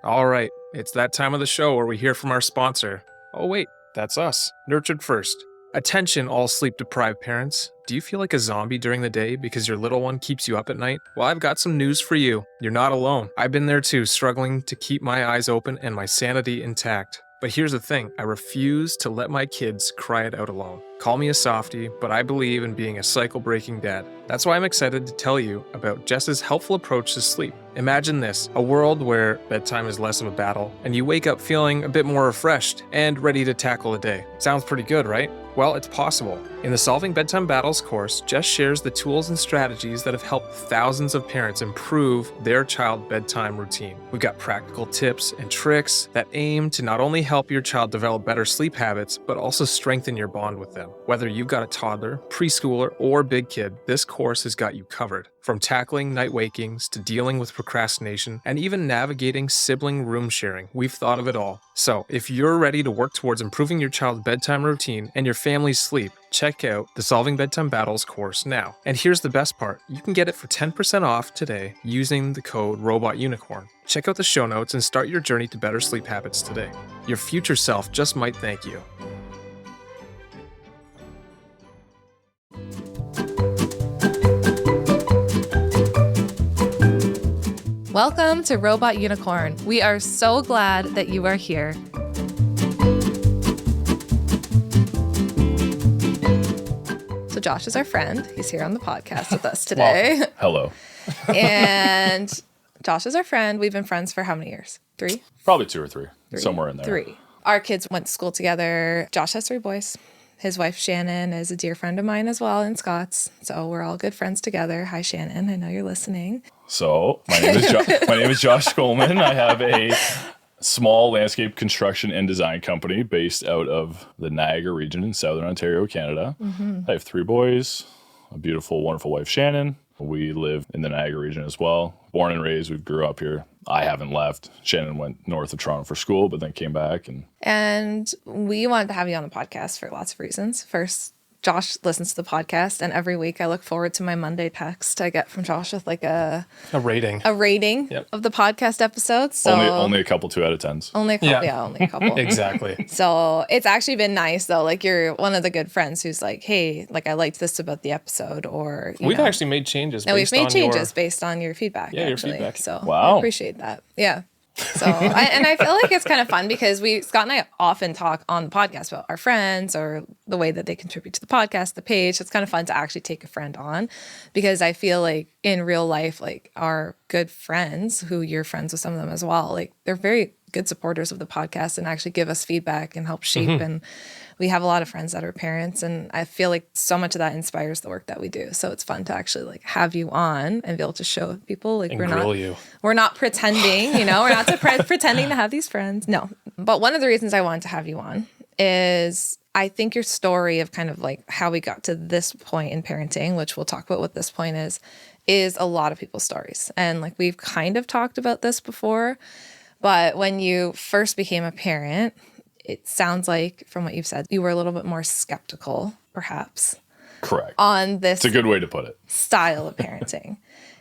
All right, it's that time of the show where we hear from our sponsor. Oh wait, that's us, Nurtured First. Attention all sleep-deprived parents. Do you feel like a zombie during the day because your little one keeps you up at night? Well, I've got some news for you. You're not alone. I've been there too, struggling to keep my eyes open and my sanity intact. But here's the thing, I refuse to let my kids cry it out alone. Call me a softie, but I believe in being a cycle-breaking dad. That's why I'm excited to tell you about Jess's helpful approach to sleep. Imagine this, a world where bedtime is less of a battle, and you wake up feeling a bit more refreshed and ready to tackle the day. Sounds pretty good, right? Well, it's possible. In the Solving Bedtime Battles course, Jess shares the tools and strategies that have helped thousands of parents improve their child bedtime routine. We've got practical tips and tricks that aim to not only help your child develop better sleep habits, but also strengthen your bond with them. Whether you've got a toddler, preschooler, or big kid, this course has got you covered. From tackling night wakings to dealing with procrastination and even navigating sibling room sharing, we've thought of it all. So, if you're ready to work towards improving your child's bedtime routine and your family's sleep, check out the Solving Bedtime Battles course now. And here's the best part, you can get it for 10% off today using the code ROBOTUNICORN. Check out the show notes and start your journey to better sleep habits today. Your future self just might thank you. Welcome to Robot Unicorn. We are so glad that you are here. So Josh is our friend. He's here on the podcast with us today. Hello. And Josh is our friend. We've been friends for how many years? 3? Probably 2 or 3. Somewhere in there. 3. Our kids went to school together. Josh has 3 boys. His wife, Shannon, is a dear friend of mine as well, and Scott's. So we're all good friends together. Hi, Shannon. I know you're listening. So my name is Josh Coleman. I have a small landscape construction and design company based out of the Niagara region in Southern Ontario, Canada. Mm-hmm. I have 3 boys, a beautiful, wonderful wife, Shannon. We live in the Niagara region as well. Born and raised, we grew up here. I haven't left. Shannon went north of Toronto for school, but then came back. And we wanted to have you on the podcast for lots of reasons. First, Josh listens to the podcast, and every week I look forward to my Monday text I get from Josh with like a rating Yep. of the podcast episodes. So only a couple 2 out of 10s. Only a couple, yeah only a couple. Exactly. So it's actually been nice though. Like you're one of the good friends who's like, hey, like I liked this about the episode, or We've actually made changes. And we've made changes based on your feedback. Yeah, actually. your feedback. So wow. I appreciate that. Yeah. So, I feel like it's kind of fun because Scott and I often talk on the podcast about our friends or the way that they contribute to the podcast, the page. It's kind of fun to actually take a friend on because I feel like in real life, like our good friends who you're friends with some of them as well, like they're very good supporters of the podcast and actually give us feedback and help shape. Mm-hmm. And we have a lot of friends that are parents, and I feel like so much of that inspires the work that we do. So it's fun to actually like have you on and be able to show people like we're not pretending, we're not pretending to have these friends. No. But one of the reasons I wanted to have you on is I think your story of kind of like how we got to this point in parenting, which we'll talk about what this point is a lot of people's stories. And like we've kind of talked about this before, but when you first became a parent, it sounds like from what you've said, you were a little bit more skeptical, perhaps. Correct. On this. It's a good way to put it. Style of parenting.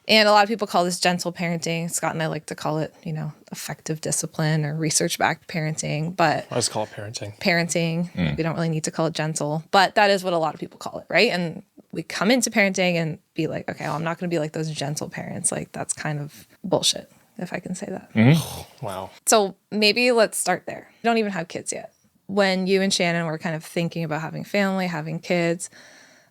And a lot of people call this gentle parenting. Scott and I like to call it, effective discipline or research-backed parenting. But I just call it parenting. Parenting. We don't really need to call it gentle. But that is what a lot of people call it, right? And we come into parenting and be like, okay, well, I'm not going to be like those gentle parents. Like, that's kind of bullshit, if I can say that. Mm-hmm. Wow. So maybe let's start there. You don't even have kids yet. When you and Shannon were kind of thinking about having family, having kids,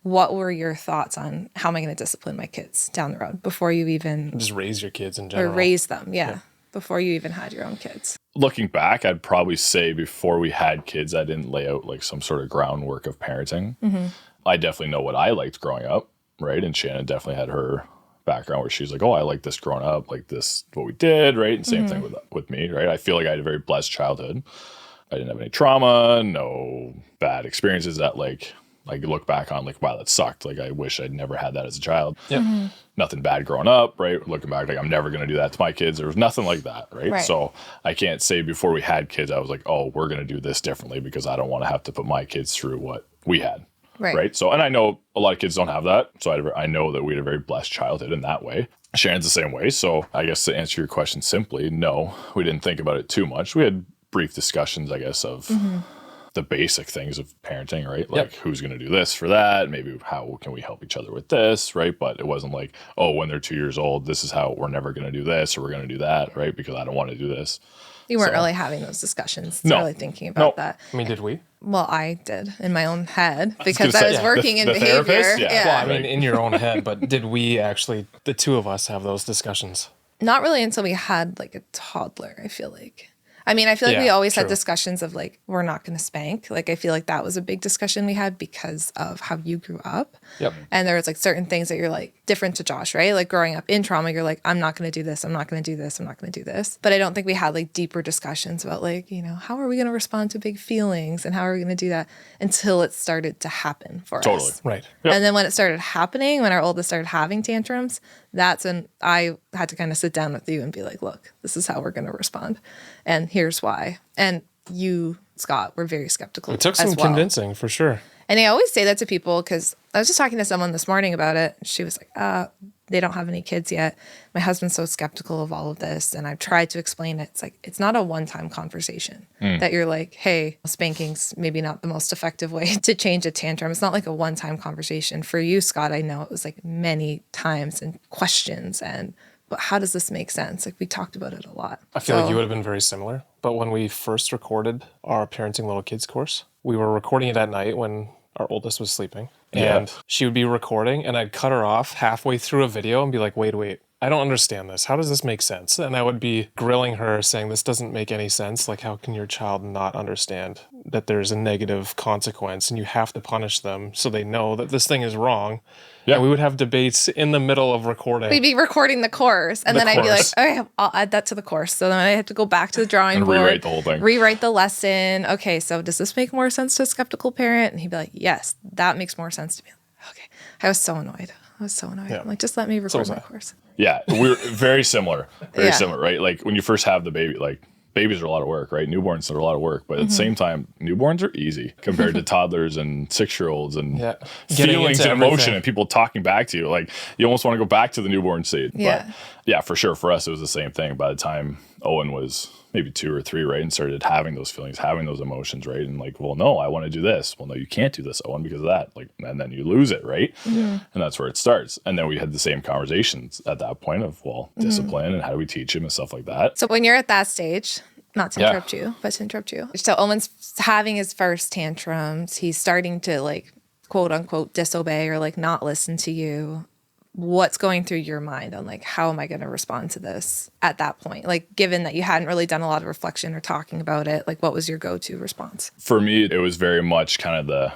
what were your thoughts on how am I going to discipline my kids down the road before you even... Just raise your kids in general. Or raise them, yeah. Before you even had your own kids. Looking back, I'd probably say before we had kids, I didn't lay out like some sort of groundwork of parenting. Mm-hmm. I definitely know what I liked growing up, right? And Shannon definitely had her background where she's like, oh, I like this growing up, like this, what we did, right? And same thing with me, right? I feel like I had a very blessed childhood. I didn't have any trauma, no bad experiences that like look back on like, wow, that sucked. Like I wish I'd never had that as a child. Yep. Mm-hmm. Nothing bad growing up, right? Looking back, like I'm never going to do that to my kids. There was nothing like that, right? So I can't say before we had kids, I was like, oh, we're going to do this differently because I don't want to have to put my kids through what we had. Right. So, and I know a lot of kids don't have that. So I know that we had a very blessed childhood in that way. Shannon's the same way. So I guess to answer your question simply, no, we didn't think about it too much. We had brief discussions, I guess, of the basic things of parenting, right? Like who's going to do this for that? Maybe how can we help each other with this, right? But it wasn't like, oh, when they're 2 years old, this is how we're never going to do this or we're going to do that, right? Because I don't want to do this. You weren't really having those discussions, No. really thinking about that. I mean, did we? Well, I did in my own head because I say, was yeah. working in The behavior. therapist? Yeah. Well, I mean, in your own head, but did we actually, the two of us, have those discussions? Not really until we had like a toddler, I feel like. I mean, I feel like we Yeah, always had true. discussions of like, we're not going to spank. Like, I feel like that was a big discussion we had because of how you grew up. Yep. And there was like certain things that you're like different to Josh, right? Like growing up in trauma, you're like, I'm not going to do this. I'm not going to do this. I'm not going to do this. But I don't think we had like deeper discussions about like, you know, how are we going to respond to big feelings and how are we going to do that until it started to happen for Totally. us. Right. Yep. And then when it started happening, when our oldest started having tantrums, that's when I had to kind of sit down with you and be like, look, this is how we're going to respond. And here's why. And you, Scott, were very skeptical. It took some as well. convincing, for sure. And I always say that to people because I was just talking to someone this morning about it. She was like, they don't have any kids yet. My husband's so skeptical of all of this. And I've tried to explain it. It's like, it's not a one-time conversation that you're like, hey, spanking's maybe not the most effective way to change a tantrum. It's not like a one-time conversation. For you, Scott, I know it was like many times and questions and, but how does this make sense? Like we talked about it a lot. I feel like you would have been very similar. But when we first recorded our Parenting Little Kids course, we were recording it at night when our oldest was sleeping. And she would be recording and I'd cut her off halfway through a video and be like, wait, I don't understand this. How does this make sense? And I would be grilling her saying, this doesn't make any sense. Like, how can your child not understand that there's a negative consequence and you have to punish them so they know that this thing is wrong? Yeah. And we would have debates in the middle of recording. We'd be recording the course and then I'd be like, okay, I'll add that to the course. So then I have to go back to the drawing board. Rewrite the whole thing. Rewrite the lesson. Okay, so does this make more sense to a skeptical parent? And he'd be like, yes, that makes more sense to me. Okay. I was so annoyed. Yeah. I'm like, just let me record my course. Yeah, we're very similar. Yeah. Similar, right? Like when you first have the baby, like babies are a lot of work, right? Newborns are a lot of work, but at the same time, newborns are easy compared to toddlers and 6-year-olds and feelings and emotion and people talking back to you. Like you almost want to go back to the newborn stage. Yeah. But yeah, for sure. For us, it was the same thing. By the time Owen was maybe 2 or 3, right? And started having those feelings, having those emotions, right? And like, well, no, I want to do this. Well, no, you can't do this, Owen, because of that. Like, and then you lose it, right? And that's where it starts. And then we had the same conversations at that point of, well, discipline and how do we teach him and stuff like that. So when you're at that stage, not to interrupt you, but to interrupt you. So Owen's having his first tantrums. He's starting to like, quote unquote, disobey or like not listen to you. What's going through your mind on like, how am I going to respond to this at that point? Like, given that you hadn't really done a lot of reflection or talking about it, like what was your go-to response? For me, it was very much kind of the,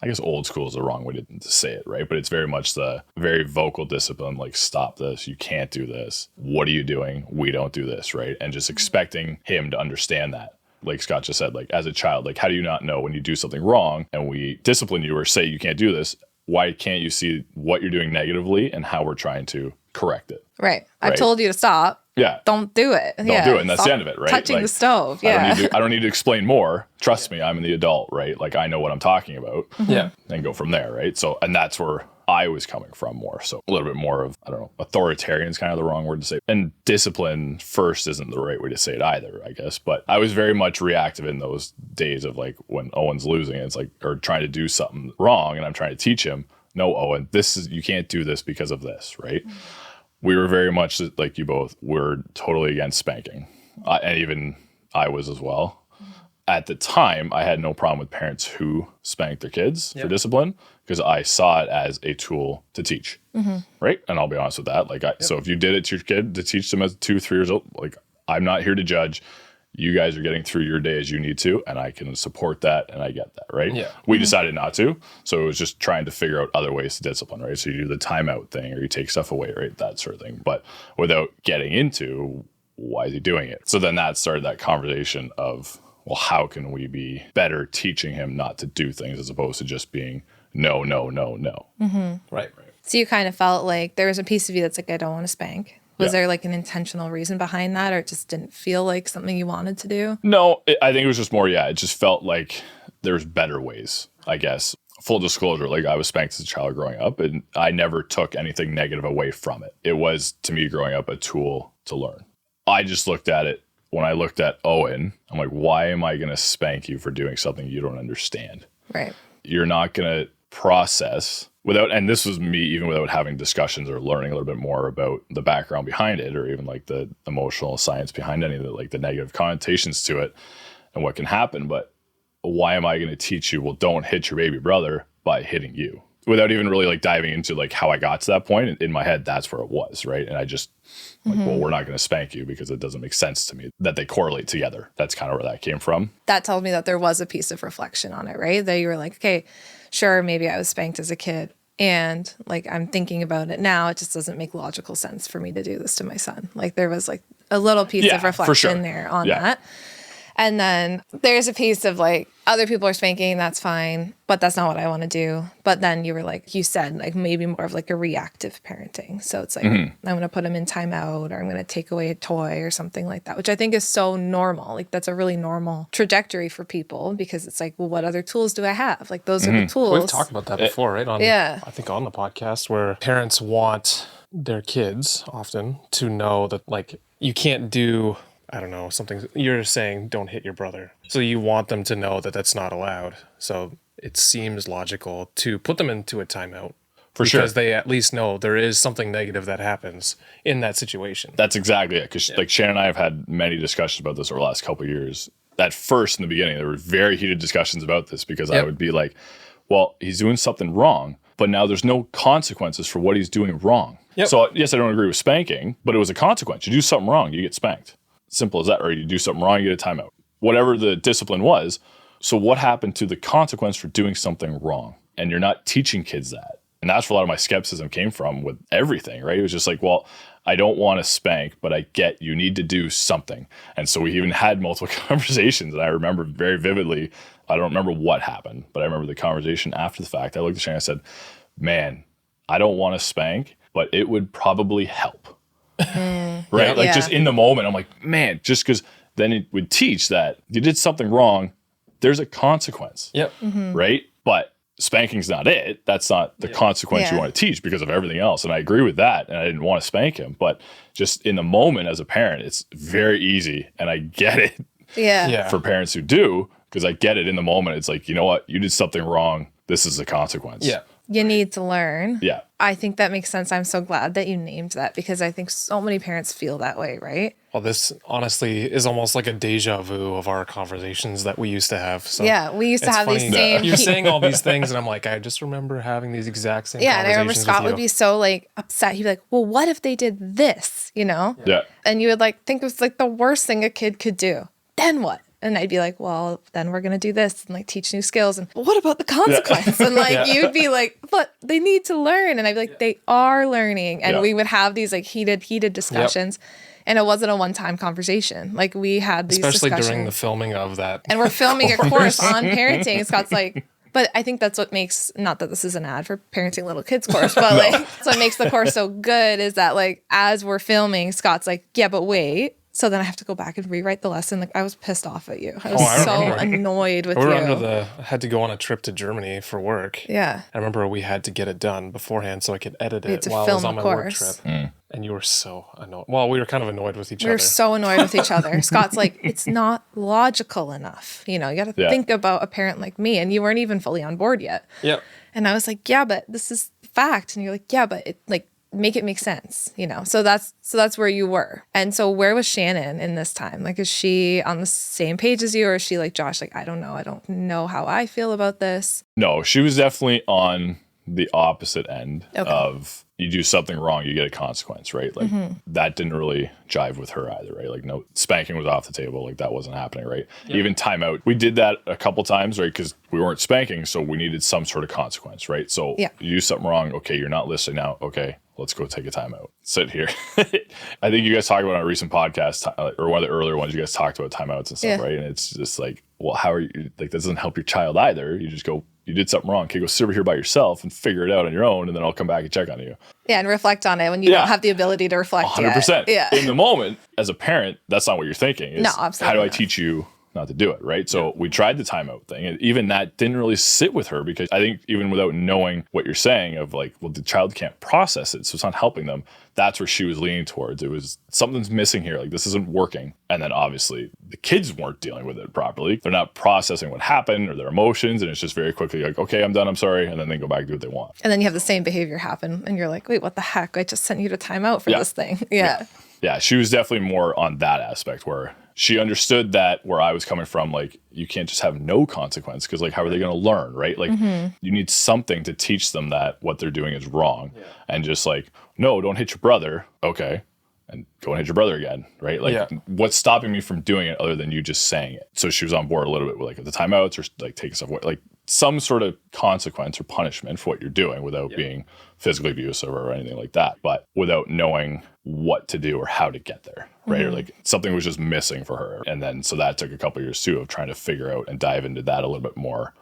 I guess old school is the wrong way to say it, right? But it's very much the very vocal discipline, like stop this, you can't do this. What are you doing? We don't do this, right? And just expecting him to understand that. Like Scott just said, like as a child, like how do you not know when you do something wrong and we discipline you or say you can't do this? Why can't you see what you're doing negatively and how we're trying to correct it? Right. I've told you to stop. Yeah. Don't do it. Don't do it. And that's the end of it, right? Touching like, the stove. Yeah. I don't need to explain more. Trust me, I'm the adult, right? Like I know what I'm talking about. Yeah. And go from there, right? So, and that's where I was coming from more. So a little bit more of, I don't know, authoritarian is kind of the wrong word to say. And discipline first isn't the right way to say it either, I guess. But I was very much reactive in those days of like when Owen's losing, it's like, or trying to do something wrong and I'm trying to teach him, no, Owen, you can't do this because of this, right? We were very much like you both were totally against spanking. And even I was as well. At the time, I had no problem with parents who spanked their kids for discipline because I saw it as a tool to teach, right? And I'll be honest with that. Like, so if you did it to your kid to teach them as 2, 3 years old, like I'm not here to judge. You guys are getting through your day as you need to, and I can support that, and I get that, right? Yeah. We decided not to, so it was just trying to figure out other ways to discipline, right? So you do the timeout thing, or you take stuff away, right? That sort of thing, but without getting into why is he doing it? So then that started that conversation of, well, how can we be better teaching him not to do things as opposed to just being no, no, no, no. Right. So you kind of felt like there was a piece of you that's like, I don't want to spank. Was there like an intentional reason behind that, or it just didn't feel like something you wanted to do? No, I think it was just more, it just felt like there's better ways, I guess. full disclosure, like I was spanked as a child growing up, and I never took anything negative away from it. It was, to me, growing up, a tool to learn. I just looked at it when I looked at Owen. I'm like, why am I going to spank you for doing something you don't understand? Right. You're not going to process without, and this was me even without having discussions or learning a little bit more about the background behind it, or even like the emotional science behind any of the, like the negative connotations to it and what can happen. But why am I going to teach you, well, don't hit your baby brother by hitting you, without even really like diving into like how I got to that point? In my head, that's where it was, right? And I just like, well, we're not going to spank you because it doesn't make sense to me that they correlate together. That's kind of where that came from. That told me that there was a piece of reflection on it, right? That you were like, okay, sure, maybe I was spanked as a kid. And like, I'm thinking about it now, it just doesn't make logical sense for me to do this to my son. Like there was like a little piece of reflection there on that. And then there's a piece of like, other people are spanking, that's fine, but that's not what I want to do. But then you were like, you said like maybe more of like a reactive parenting. So it's like, I'm going to put him in timeout, or I'm going to take away a toy or something like that, which I think is so normal. Like that's a really normal trajectory for people, because it's like, well, what other tools do I have? Like those are the tools. We've talked about that before, right? I think on the podcast, where parents want their kids often to know that like you can't do, I don't know, something you're saying, don't hit your brother. So you want them to know that that's not allowed. So it seems logical to put them into a timeout. For sure. Because they at least know there is something negative that happens in that situation. That's exactly it. Because like Shannon and I have had many discussions about this over the last couple of years. At first, in the beginning, there were very heated discussions about this, because I would be like, well, he's doing something wrong, but now there's no consequences for what he's doing wrong. So yes, I don't agree with spanking, but it was a consequence. You do something wrong, you get spanked. Simple as that. Or you do something wrong, you get a timeout. Whatever the discipline was. So what happened to the consequence for doing something wrong? And you're not teaching kids that. And that's where a lot of my skepticism came from with everything, right? It was just like, well, I don't want to spank, but I get you need to do something. And so we even had multiple conversations. And I remember very vividly, I don't remember what happened, but I remember the conversation after the fact. I looked at Shannon and I said, man, I don't want to spank, but it would probably help. Right? Like just in the moment, I'm like, man, just because then it would teach that you did something wrong, there's a consequence. Right? But spanking's not it. That's not the consequence you want to teach because of everything else. And I agree with that. And I didn't want to spank him. But just in the moment as a parent, it's very easy. And I get it for parents who do, because I get it in the moment. It's like, you know what? You did something wrong. This is the consequence. You need to learn. Yeah. I think that makes sense. I'm so glad that you named that, because I think so many parents feel that way, right? Well, this honestly is almost like a deja vu of our conversations that we used to have. So yeah, we used to have these same... You're saying all these things, and I'm like, I just remember having these exact same conversations. And I remember Scott would be so like upset. He'd be like, well, what if they did this, you know? And you would like think it was like the worst thing a kid could do. Then what? And I'd be like, well, then we're going to do this and like teach new skills. And what about the consequence? And like, you'd be like, but they need to learn. And I'd be like, they are learning. And we would have these like heated discussions. And it wasn't a one-time conversation. Like we had these especially discussions. During the filming of that. And we're filming a course on parenting. And Scott's like, but I think that's what makes, not that this is an ad for parenting little kids course, but like, that's what makes the course so good is that like, as we're filming, Scott's like, yeah, but wait. So then I have to go back and rewrite the lesson. Like I was pissed off at you. I was so annoyed with you. I had to go on a trip to Germany for work. Yeah. I remember we had to get it done beforehand so I could edit it while I was on my work trip. And you were so annoyed. Well, we were kind of annoyed with each other. We were so annoyed with each other. Scott's like, it's not logical enough. You know, you got to think about a parent like me. And you weren't even fully on board yet. And I was like, yeah, but this is fact. And you're like, yeah, but it like, make it make sense, you know? So that's where you were. And so where was Shannon in this time? Like, is she on the same page as you, or is she like, Josh, like, I don't know how I feel about this? No, she was definitely on the opposite end of you do something wrong, you get a consequence, right? Like that didn't really jive with her either, right? Like no, spanking was off the table. Like that wasn't happening, right? Even timeout. We did that a couple times, right? Because we weren't spanking, so we needed some sort of consequence, right? So you do something wrong. Okay, you're not listening now. Okay, let's go take a timeout. Sit here. I think you guys talked about on a recent podcast, or one of the earlier ones, you guys talked about timeouts and stuff, right? And it's just like, well, how are you, like, that doesn't help your child either. You just go, you did something wrong. Okay, go sit over here by yourself and figure it out on your own, and then I'll come back and check on you. Yeah, and reflect on it when you don't have the ability to reflect 100%. yet. Yeah. In the moment, as a parent, that's not what you're thinking. No, absolutely How do I not. teach you not to do it, right? So we tried the timeout thing, and even that didn't really sit with her, because I think even without knowing what you're saying of like, well, the child can't process it, so it's not helping them. That's where she was leaning towards. It was something's missing here. Like, this isn't working. And then obviously the kids weren't dealing with it properly. They're not processing what happened or their emotions. And it's just very quickly like, okay, I'm done. I'm sorry. And then they go back and do what they want. And then you have the same behavior happen and you're like, wait, what the heck? I just sent you to timeout for this thing. Yeah. She was definitely more on that aspect where she understood that where I was coming from, like, you can't just have no consequence, because like, how are they going to learn, right? Like, you need something to teach them that what they're doing is wrong. And just like, no, don't hit your brother. Okay. And go and hit your brother again, right? Like, what's stopping me from doing it other than you just saying it? So she was on board a little bit with like the timeouts, or like taking stuff away, like some sort of consequence or punishment for what you're doing without being physically abusive or anything like that, but without knowing what to do or how to get there, right? Or like something was just missing for her. And then so that took a couple of years too of trying to figure out and dive into that a little bit more.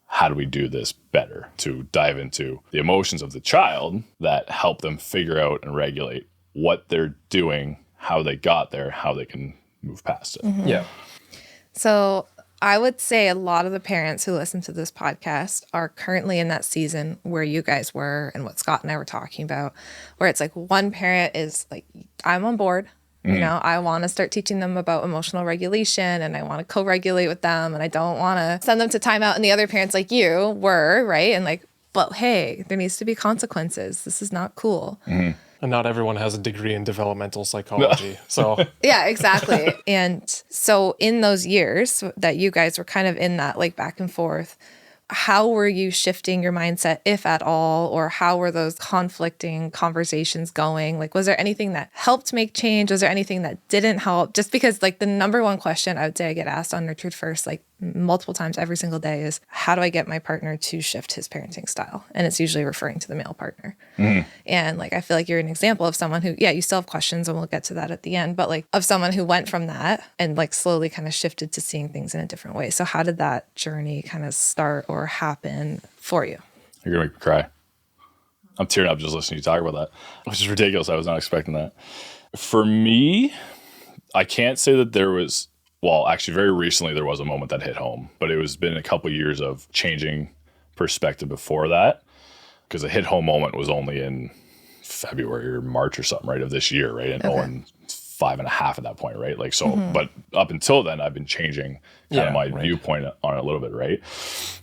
How do we do this better? To dive into the emotions of the child that help them figure out and regulate what they're doing, how they got there, how they can move past it. Yeah. So I would say a lot of the parents who listen to this podcast are currently in that season where you guys were and what Scott and I were talking about, where it's like one parent is like, I'm on board. You know, I want to start teaching them about emotional regulation and I want to co-regulate with them and I don't want to send them to timeout. And the other parents like you were, right? And like, but hey, there needs to be consequences. This is not cool. And not everyone has a degree in developmental psychology. So yeah, exactly. And so in those years that you guys were kind of in that like back and forth, how were you shifting your mindset, if at all, or how were those conflicting conversations going? Like, was there anything that helped make change? Was there anything that didn't help? Just because like the number one question I would say I get asked on Nurtured First, like multiple times every single day is, how do I get my partner to shift his parenting style? And it's usually referring to the male partner. And like, I feel like you're an example of someone who, yeah, you still have questions and we'll get to that at the end, but like of someone who went from that and like slowly kind of shifted to seeing things in a different way. So how did that journey kind of start or happen for you? You're going to make me cry. I'm tearing up just listening to you talk about that, which is ridiculous. I was not expecting that. For me, I can't say that there was, well, actually very recently there was a moment that hit home, but it was been a couple years of changing perspective before that, because the hit home moment was only in February or March or something, right, of this year, right? And Owen 5.5 at that point, right? Like, so, but up until then, I've been changing kind of my viewpoint on it a little bit, right?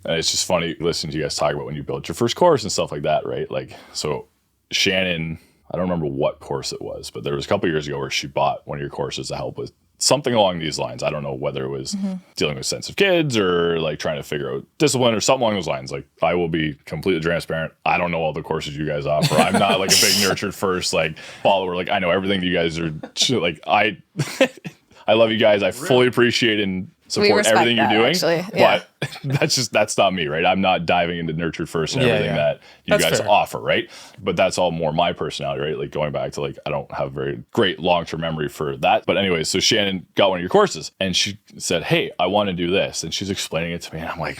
And it's just funny listening to you guys talk about when you built your first course and stuff like that, right? Like, so Shannon, I don't remember what course it was, but there was a couple years ago where she bought one of your courses to help with something along these lines. I don't know whether it was dealing with sensitive kids or like trying to figure out discipline or something along those lines. Like, I will be completely transparent. I don't know all the courses you guys offer. I'm not like a big Nurtured First like follower. Like, I know everything you guys are like, I love you guys. I fully appreciate and support everything you're doing. Actually. Yeah. But that's not me, right? I'm not diving into Nurtured First and everything that you guys fair. offer, right? But that's all more my personality, right? Like, going back to like, I don't have very great long-term memory for that. But anyway, so Shannon got one of your courses and she said, hey, I want to do this. And she's explaining it to me and I'm like,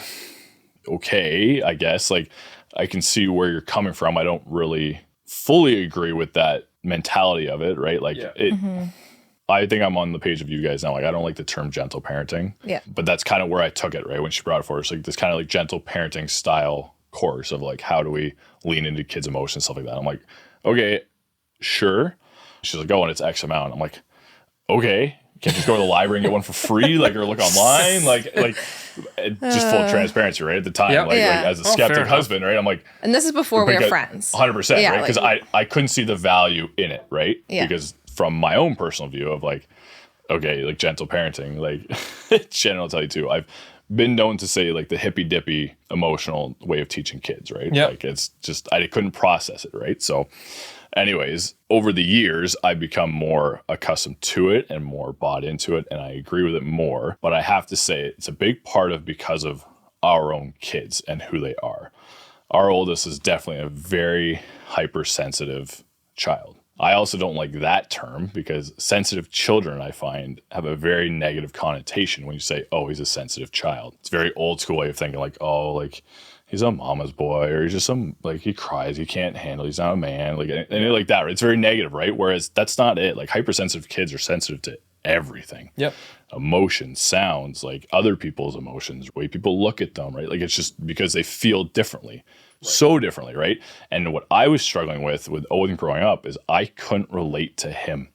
okay, I guess like I can see where you're coming from. I don't really fully agree with that mentality of it, right? Like I think I'm on the page of you guys now. Like, I don't like the term gentle parenting. Yeah. But that's kind of where I took it, right? When she brought it forward, it's like this kind of like gentle parenting style course of like, how do we lean into kids' emotions, stuff like that. I'm like, okay, sure. She's like, oh, and it's X amount. I'm like, okay. Can't just go to the library and get one for free, like, or look online, like just full transparency, right? At the time, like as a skeptic husband, right? I'm like, and this is before we were friends, 100%, right? Because I couldn't see the value in it, right? Because from my own personal view of like, okay, like gentle parenting, like Shannon will tell you too, I've been known to say like the hippy dippy emotional way of teaching kids, right? Like, it's just, I couldn't process it, right? So anyways, over the years, I've become more accustomed to it and more bought into it, and I agree with it more. But I have to say, it's a big part of because of our own kids and who they are. Our oldest is definitely a very hypersensitive child. I also don't like that term because sensitive children, I find, have a very negative connotation when you say, oh, he's a sensitive child. It's a very old school way of thinking, like, oh, like, he's a mama's boy, or he's just some, like, he cries, he can't handle, he's not a man, like, anything like that. Right? It's very negative, right? Whereas that's not it. Like, hypersensitive kids are sensitive to everything. Yep. Emotions, sounds, like other people's emotions, the way people look at them, right? Like it's just because they feel differently, so differently, right? And what I was struggling with Owen growing up is I couldn't relate to him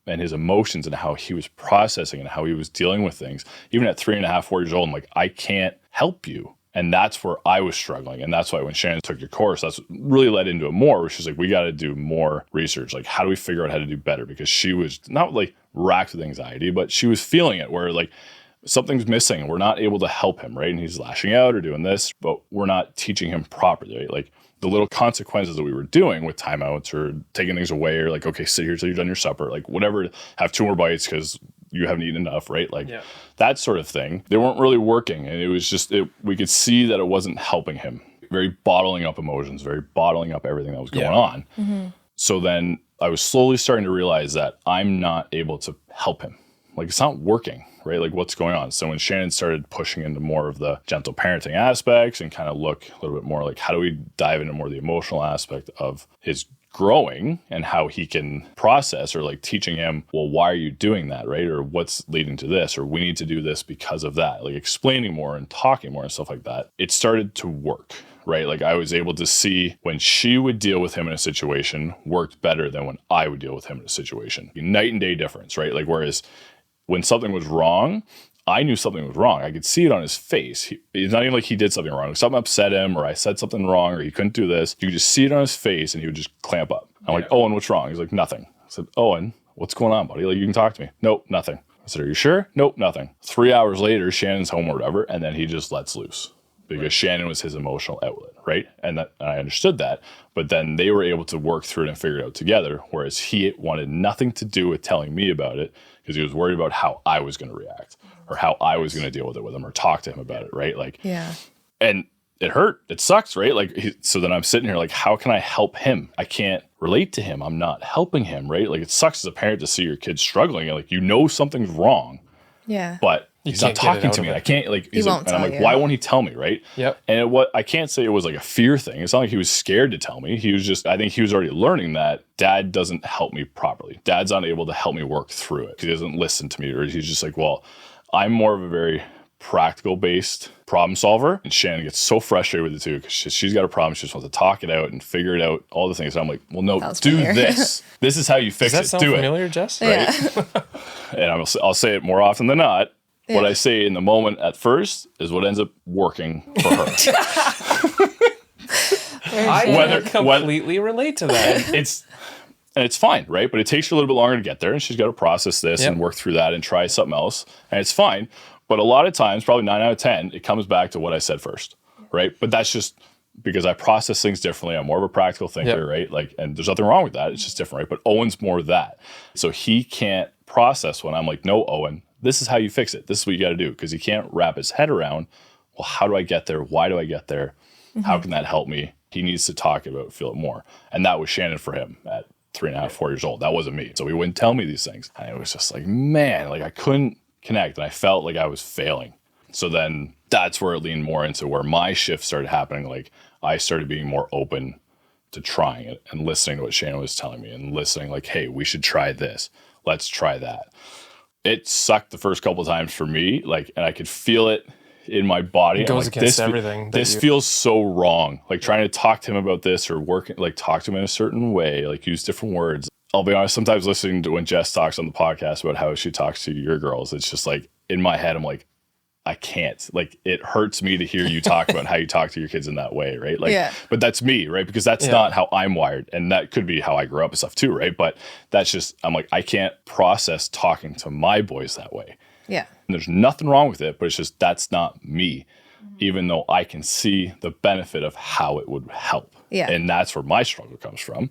and his emotions and how he was processing and how he was dealing with things. Even at 3.5, 4 years old, I'm like, I can't help you. And that's where I was struggling. And that's why when Shannon took your course, that's really led into it more, where she's like, we got to do more research. Like, how do we figure out how to do better? Because she was not like racked with anxiety, but she was feeling it where like something's missing. We're not able to help him, right? And he's lashing out or doing this, but we're not teaching him properly, right? Like the little consequences that we were doing with timeouts or taking things away or like, okay, sit here till you're done your supper, like whatever, have 2 more bites because you haven't eaten enough, right? Like that sort of thing. They weren't really working. And it was just, we could see that it wasn't helping him. Very bottling up emotions, very bottling up everything that was going on. Mm-hmm. So then I was slowly starting to realize that I'm not able to help him. Like it's not working, right? Like what's going on? So when Shannon started pushing into more of the gentle parenting aspects and kind of look a little bit more like how do we dive into more of the emotional aspect of his growing and how he can process, or like teaching him, well, why are you doing that, right? Or what's leading to this, or we need to do this because of that, like explaining more and talking more and stuff like that. It started to work, right? Like I was able to see when she would deal with him in a situation worked better than when I would deal with him in a situation. Night and day difference, right? Like whereas when something was wrong, I knew something was wrong. I could see it on his face. It's not even like he did something wrong. Something upset him, or I said something wrong, or he couldn't do this. You could just see it on his face, and he would just clamp up. I'm like, Owen, what's wrong? He's like, nothing. I said, Owen, what's going on, buddy? Like, you can talk to me. Nope, nothing. I said, are you sure? Nope, nothing. 3 hours later, Shannon's home or whatever, and then he just lets loose because Shannon was his emotional outlet, right? And I understood that, but then they were able to work through it and figure it out together, whereas he wanted nothing to do with telling me about it because he was worried about how I was going to react or how I was going to deal with him or talk to him about it, right? Like, and it hurt. It sucks, right? Like, so then I'm sitting here like, how can I help him? I can't relate to him. I'm not helping him, right? Like, it sucks as a parent to see your kid struggling and like, you know, something's wrong. Yeah. But he's not talking to me. I can't like, he's like, and I'm like, why won't he tell me? Right. Yep. And I can't say it was like a fear thing. It's not like he was scared to tell me. He was just, I think he was already learning that dad doesn't help me properly. Dad's not able to help me work through it. He doesn't listen to me, or he's just like, well, I'm more of a very practical based problem solver. And Shannon gets so frustrated with it too, because she's got a problem. She just wants to talk it out and figure it out, all the things. And I'm like, well, no, do this. This is how you fix it. Does that sound familiar, Jess? Yeah. Right. And I'll say it more often than not. Yeah. What I say in the moment at first is what ends up working for her. I completely relate to that. And it's fine, right? But it takes her a little bit longer to get there, and she's got to process this and work through that and try something else, and it's fine. But a lot of times, probably 9 out of 10, it comes back to what I said first, right? But that's just because I process things differently. I'm more of a practical thinker, right? Like, and there's nothing wrong with that. It's just different, right? But Owen's more that. So he can't process when I'm like, no, Owen, this is how you fix it. This is what you got to do, because he can't wrap his head around, well, how do I get there? Why do I get there? Mm-hmm. How can that help me? He needs to talk about, feel it more. And that was Shannon for him at 3.5, 4 years old. That wasn't me. So he wouldn't tell me these things. And it was just like, man, like I couldn't connect, and I felt like I was failing. So then that's where it leaned more into where my shift started happening. Like I started being more open to trying it and listening to what Shannon was telling me and listening like, hey, we should try this. Let's try that. It sucked the first couple of times for me, like, and I could feel it in my body. It goes like, against everything. This feels so wrong. Like trying to talk to him about this or working, like talk to him in a certain way, like use different words. I'll be honest, sometimes listening to when Jess talks on the podcast about how she talks to your girls, it's just like in my head, I'm like, I can't. Like it hurts me to hear you talk about how you talk to your kids in that way, right? Like, but that's me, right? Because that's not how I'm wired, and that could be how I grew up and stuff too, right? But that's just, I'm like, I can't process talking to my boys that way. Yeah. And there's nothing wrong with it, but it's just that's not me, even though I can see the benefit of how it would help. Yeah. And that's where my struggle comes from.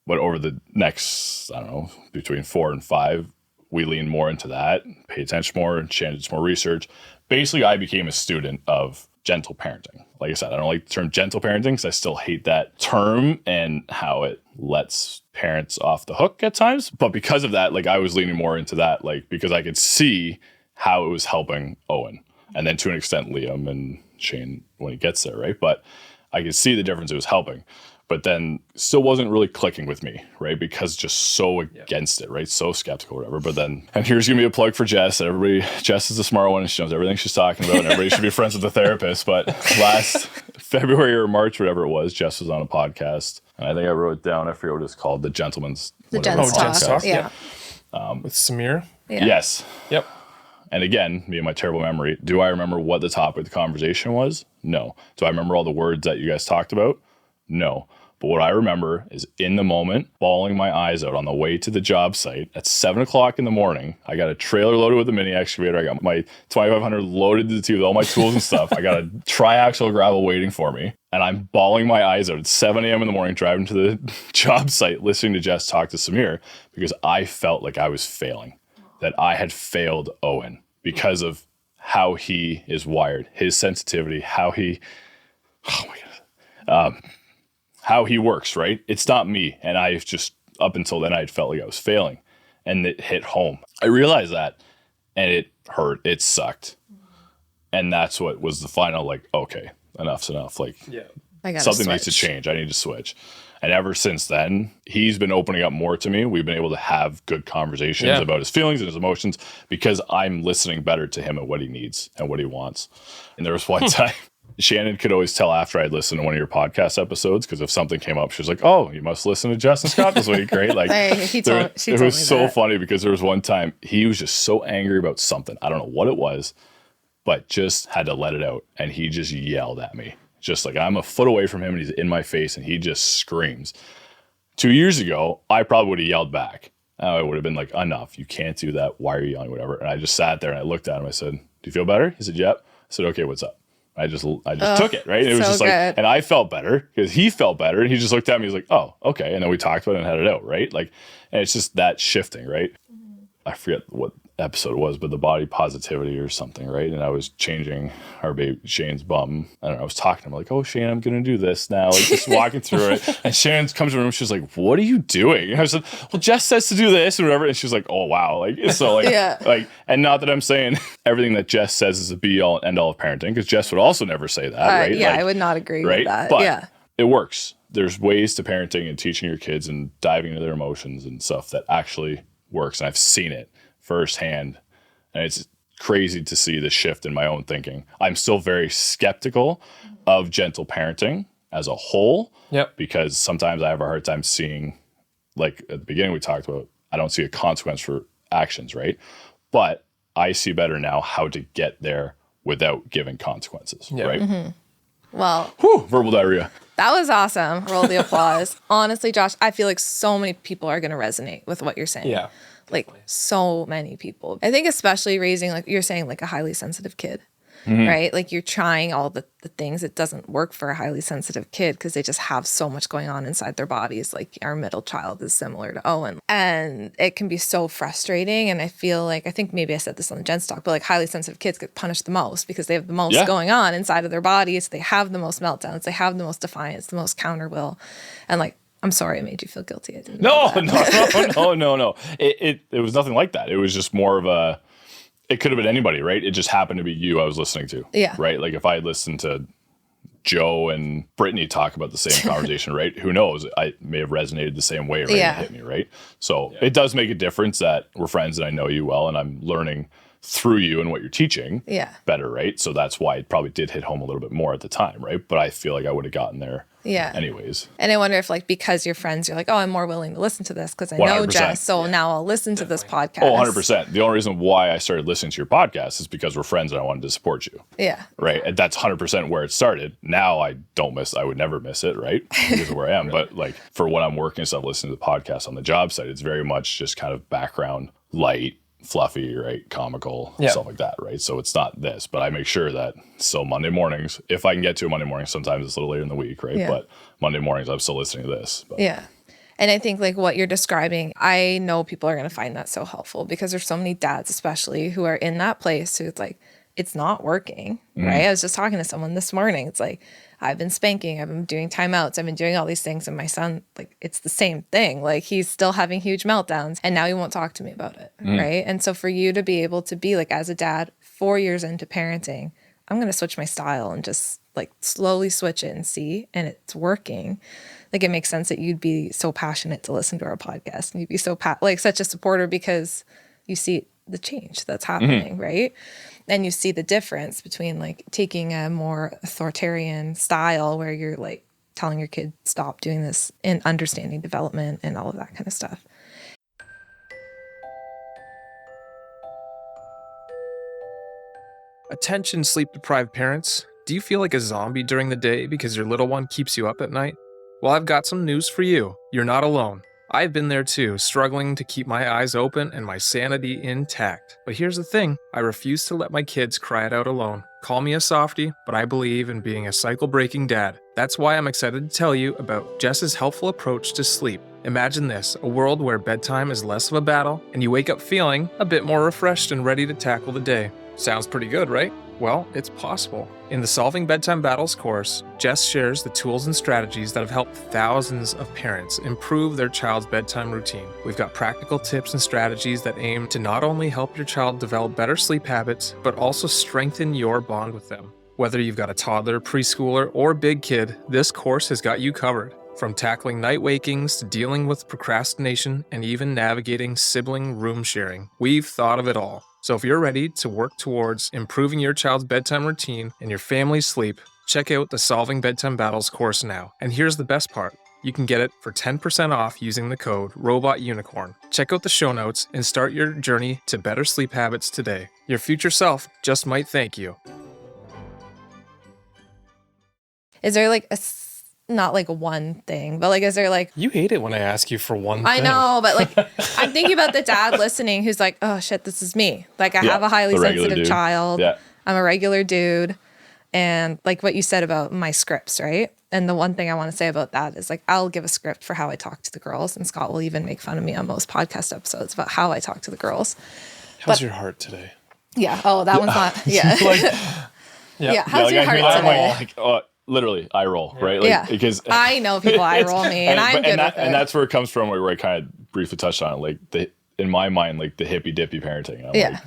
But over the next, I don't know, between 4 and 5, we lean more into that, pay attention more, and change more research. Basically, I became a student of gentle parenting. Like I said, I don't like the term gentle parenting because I still hate that term and how it lets parents off the hook at times. But because of that, like I was leaning more into that, like because I could see how it was helping Owen. And then to an extent, Liam and Shane when he gets there, right? But I could see the difference it was helping. but then still wasn't really clicking with me, right? Because just so against it, right? So skeptical, whatever. But then, and here's gonna be a plug for Jess. Jess is the smart one and she knows everything she's talking about, and everybody should be friends with the therapist. But last February or March, whatever it was, Jess was on a podcast, and I think I wrote it down. I forget what it's called. The Gentleman's. The whatever Gent's Talk. podcast. Yeah. With Samir. Yeah. Yes. Yep. And again, me and my terrible memory, do I remember what the topic of the conversation was? No. Do I remember all the words that you guys talked about? No. But what I remember is in the moment, bawling my eyes out on the way to the job site at 7 o'clock in the morning. I got a trailer loaded with a mini excavator. I got my 2500 loaded to the tube with all my tools and stuff. I got a triaxle gravel waiting for me. And I'm bawling my eyes out at 7 a.m. in the morning, driving to the job site, listening to Jess talk to Samir, because I felt like I was failing, that I had failed Owen because of how he is wired, his sensitivity, how he works, right? It's not me. And I just, up until then, I had felt like I was failing. And it hit home. I realized that, and it hurt. It sucked. And that's what was the final, like, okay, enough's enough. Like, something needs to change. I need to switch. And ever since then, he's been opening up more to me. We've been able to have good conversations about his feelings and his emotions because I'm listening better to him and what he needs and what he wants. And there was one time, Shannon could always tell after I'd listened to one of your podcast episodes, because if something came up, she was like, "Oh, you must listen to Jess and Scott this week, right?" Like, it was so funny because there was one time he was just so angry about something. I don't know what it was, but just had to let it out, and he just yelled at me, just like I'm a foot away from him, and he's in my face, and he just screams. 2 years ago, I probably would have yelled back. I would have been like, "Enough! You can't do that. Why are you yelling? Whatever." And I just sat there and I looked at him. I said, "Do you feel better?" He said, "Yep." I said, "Okay, what's up?" I just took it, right? It was just like, and I felt better because he felt better, and he just looked at me. He's like, "Oh, okay." And then we talked about it and had it out, right? Like, and it's just that shifting, right? I forget what episode it was, but the body positivity or something, right? And I was changing our baby Shane's bum. I don't know. I was talking to him like, "Oh, Shane, I'm gonna do this now." Like, just walking through it. And Shannon comes to the room. She's like, "What are you doing?" And I said, "Well, Jess says to do this and whatever." And she's like, "Oh, wow!" Like, so like, like, and not that I'm saying everything that Jess says is the be all and end all of parenting, because Jess would also never say that, right? Yeah, like, I would not agree with that. But it works. There's ways to parenting and teaching your kids and diving into their emotions and stuff that actually works. And I've seen it firsthand. And it's crazy to see the shift in my own thinking. I'm still very skeptical of gentle parenting as a whole, because sometimes I have a hard time seeing, like at the beginning we talked about, I don't see a consequence for actions, right? But I see better now how to get there without giving consequences, right? Mm-hmm. Well, verbal diarrhea. That was awesome. Roll the applause. Honestly, Josh, I feel like so many people are going to resonate with what you're saying. Yeah. Like so many people. I think especially raising, like you're saying, like a highly sensitive kid, right? Like you're trying all the things. It doesn't work for a highly sensitive kid because they just have so much going on inside their bodies. Like our middle child is similar to Owen. And it can be so frustrating. And I feel like, I think maybe I said this on the Jen's Talk, but like highly sensitive kids get punished the most because they have the most going on inside of their bodies. They have the most meltdowns. They have the most defiance, the most counter will. And like, I'm sorry I made you feel guilty. I didn't No. It was nothing like that. It was just more of a, it could have been anybody, right? It just happened to be you I was listening to. Yeah. Right? Like if I had listened to Joe and Brittany talk about the same conversation, right? Who knows? I may have resonated the same way, right? It hit me, right? So it does make a difference that we're friends and I know you well and I'm learning through you and what you're teaching better, right? So that's why it probably did hit home a little bit more at the time, right? But I feel like I would have gotten there anyways. And I wonder if like because you're friends, you're like, oh, I'm more willing to listen to this because I know 100%. Jess, so now I'll listen to this podcast. Oh, 100%. The only reason why I started listening to your podcast is because we're friends and I wanted to support you. Yeah. Right? And that's 100% where it started. Now I would never miss it, right? Because of where I am. But like for when I'm working and stuff, listening to the podcast on the job site, it's very much just kind of background, light, fluffy, right? Comical, stuff like that, right? So it's not this, but I make sure that still Monday mornings, if I can get to a Monday morning, sometimes it's a little later in the week, right? But Monday mornings, I'm still listening to this. But. Yeah. And I think like what you're describing, I know people are going to find that so helpful because there's so many dads, especially who are in that place who it's like, it's not working, right? I was just talking to someone this morning. It's like, I've been spanking, I've been doing timeouts, I've been doing all these things. And my son, like, it's the same thing. Like, he's still having huge meltdowns and now he won't talk to me about it, right? And so for you to be able to be like, as a dad, 4 years into parenting, I'm going to switch my style and just like slowly switch it and see, and it's working. Like, it makes sense that you'd be so passionate to listen to our podcast and you'd be so such a supporter because you see the change that's happening, right? And you see the difference between like taking a more authoritarian style where you're like telling your kid stop doing this and understanding development and all of that kind of stuff. Attention, sleep-deprived parents. Do you feel like a zombie during the day because your little one keeps you up at night? Well, I've got some news for you. You're not alone. I've been there too, struggling to keep my eyes open and my sanity intact. But here's the thing, I refuse to let my kids cry it out alone. Call me a softie, but I believe in being a cycle-breaking dad. That's why I'm excited to tell you about Jess's helpful approach to sleep. Imagine this, a world where bedtime is less of a battle and you wake up feeling a bit more refreshed and ready to tackle the day. Sounds pretty good, right? Well, it's possible. In the Solving Bedtime Battles course, Jess shares the tools and strategies that have helped thousands of parents improve their child's bedtime routine. We've got practical tips and strategies that aim to not only help your child develop better sleep habits, but also strengthen your bond with them. Whether you've got a toddler, preschooler, or big kid, this course has got you covered. From tackling night wakings to dealing with procrastination and even navigating sibling room sharing, we've thought of it all. So if you're ready to work towards improving your child's bedtime routine and your family's sleep, check out the Solving Bedtime Battles course now. And here's the best part. You can get it for 10% off using the code ROBOTUNICORN. Check out the show notes and start your journey to better sleep habits today. Your future self just might thank you. Is there like not like one thing, but like, is there like... You hate it when I ask you for one thing. I know, but like, I'm thinking about the dad listening who's like, oh shit, this is me. Like, I have a highly sensitive dude. child. Yeah. I'm a regular dude. And like what you said about my scripts, right? And the one thing I want to say about that is like, I'll give a script for how I talk to the girls. And Scott will even make fun of me on most podcast episodes about how I talk to the girls. How's your heart today? Yeah. Oh, that one's not. Yeah. Yeah. How's your heart today? Literally, eye roll, right? Like, yeah. Because I know people eye roll me, and I'm good with it. And that's where it comes from, where I kind of briefly touched on it. Like, in my mind, like the hippy dippy parenting. I'm like,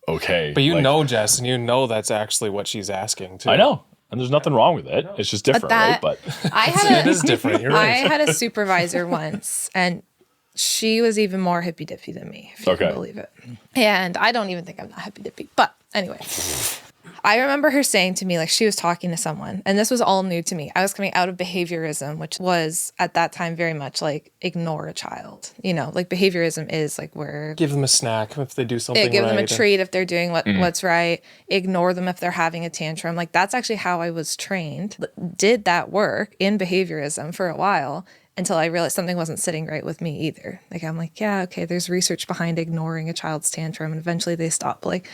okay. But you like, know, Jess, and you know that's actually what she's asking too. I know. And there's nothing wrong with it. It's just different, right? But it is different. You're right. I had a supervisor once, and she was even more hippy dippy than me, if you can believe it. And I don't even think I'm that hippy dippy. But anyway. I remember her saying to me, like, she was talking to someone, and this was all new to me. I was coming out of behaviorism, which was at that time very much like ignore a child. You know, like behaviorism is like where... Give them a snack if they do something right. Give them a treat if they're doing what's right. Ignore them if they're having a tantrum. Like, that's actually how I was trained. Did that work in behaviorism for a while until I realized something wasn't sitting right with me either. Like, I'm like, yeah, okay, there's research behind ignoring a child's tantrum, and eventually they stop. Like,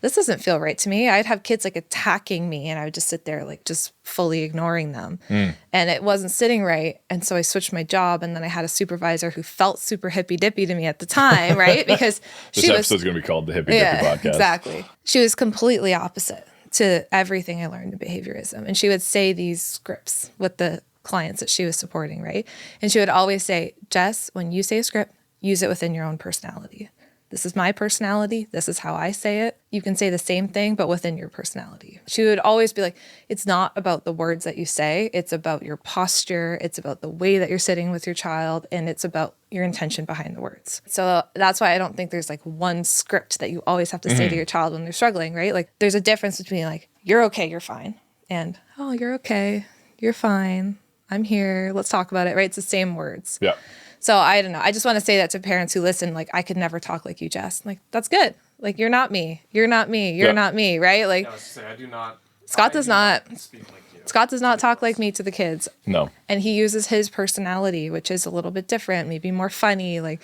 this doesn't feel right to me. I'd have kids like attacking me and I would just sit there like just fully ignoring them. And it wasn't sitting right. And so I switched my job, and then I had a supervisor who felt super hippy dippy to me at the time, right? Because this episode's going to be called the Hippy Dippy Podcast. Exactly. She was completely opposite to everything I learned in behaviorism. And she would say these scripts with the clients that she was supporting, right? And she would always say, Jess, when you say a script, use it within your own personality. This is my personality. This is how I say it. You can say the same thing, but within your personality. She would always be like, it's not about the words that you say. It's about your posture. It's about the way that you're sitting with your child. And it's about your intention behind the words. So that's why I don't think there's like one script that you always have to say to your child when they're struggling, right? Like, there's a difference between like, you're okay, you're fine. And, oh, you're okay, you're fine. I'm here. Let's talk about it, right? It's the same words. Yeah. So I don't know. I just want to say that to parents who listen, like, I could never talk like you, Jess. Like, that's good. Like, you're not me. You're not me. You're not me, right? Like, I do not. Scott does not Speak like you. Scott does not talk like me to the kids. No. And he uses his personality, which is a little bit different, maybe more funny, like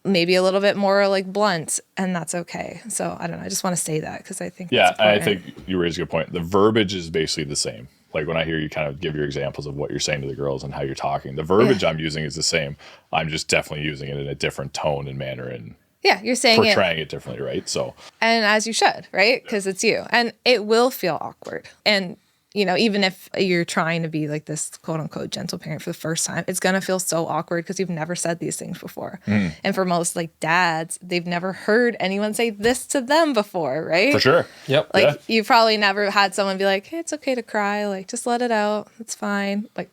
maybe a little bit more like blunt, and that's okay. So I don't know. I just want to say that because I think that's I important. think you raised a good point. The verbiage is basically the same. Like when I hear you kind of give your examples of what you're saying to the girls and how you're talking, the verbiage I'm using is the same. I'm just definitely using it in a different tone and manner and you're saying portraying it differently, right? So, and as you should, right? Because it's you, and it will feel awkward. And you know, even if you're trying to be like this quote unquote gentle parent for the first time, it's going to feel so awkward because you've never said these things before. And for most like dads, they've never heard anyone say this to them before, right? for sure. Yep. Like you probably never had someone be like, hey, it's okay to cry. Like, just let it out. It's fine. Like,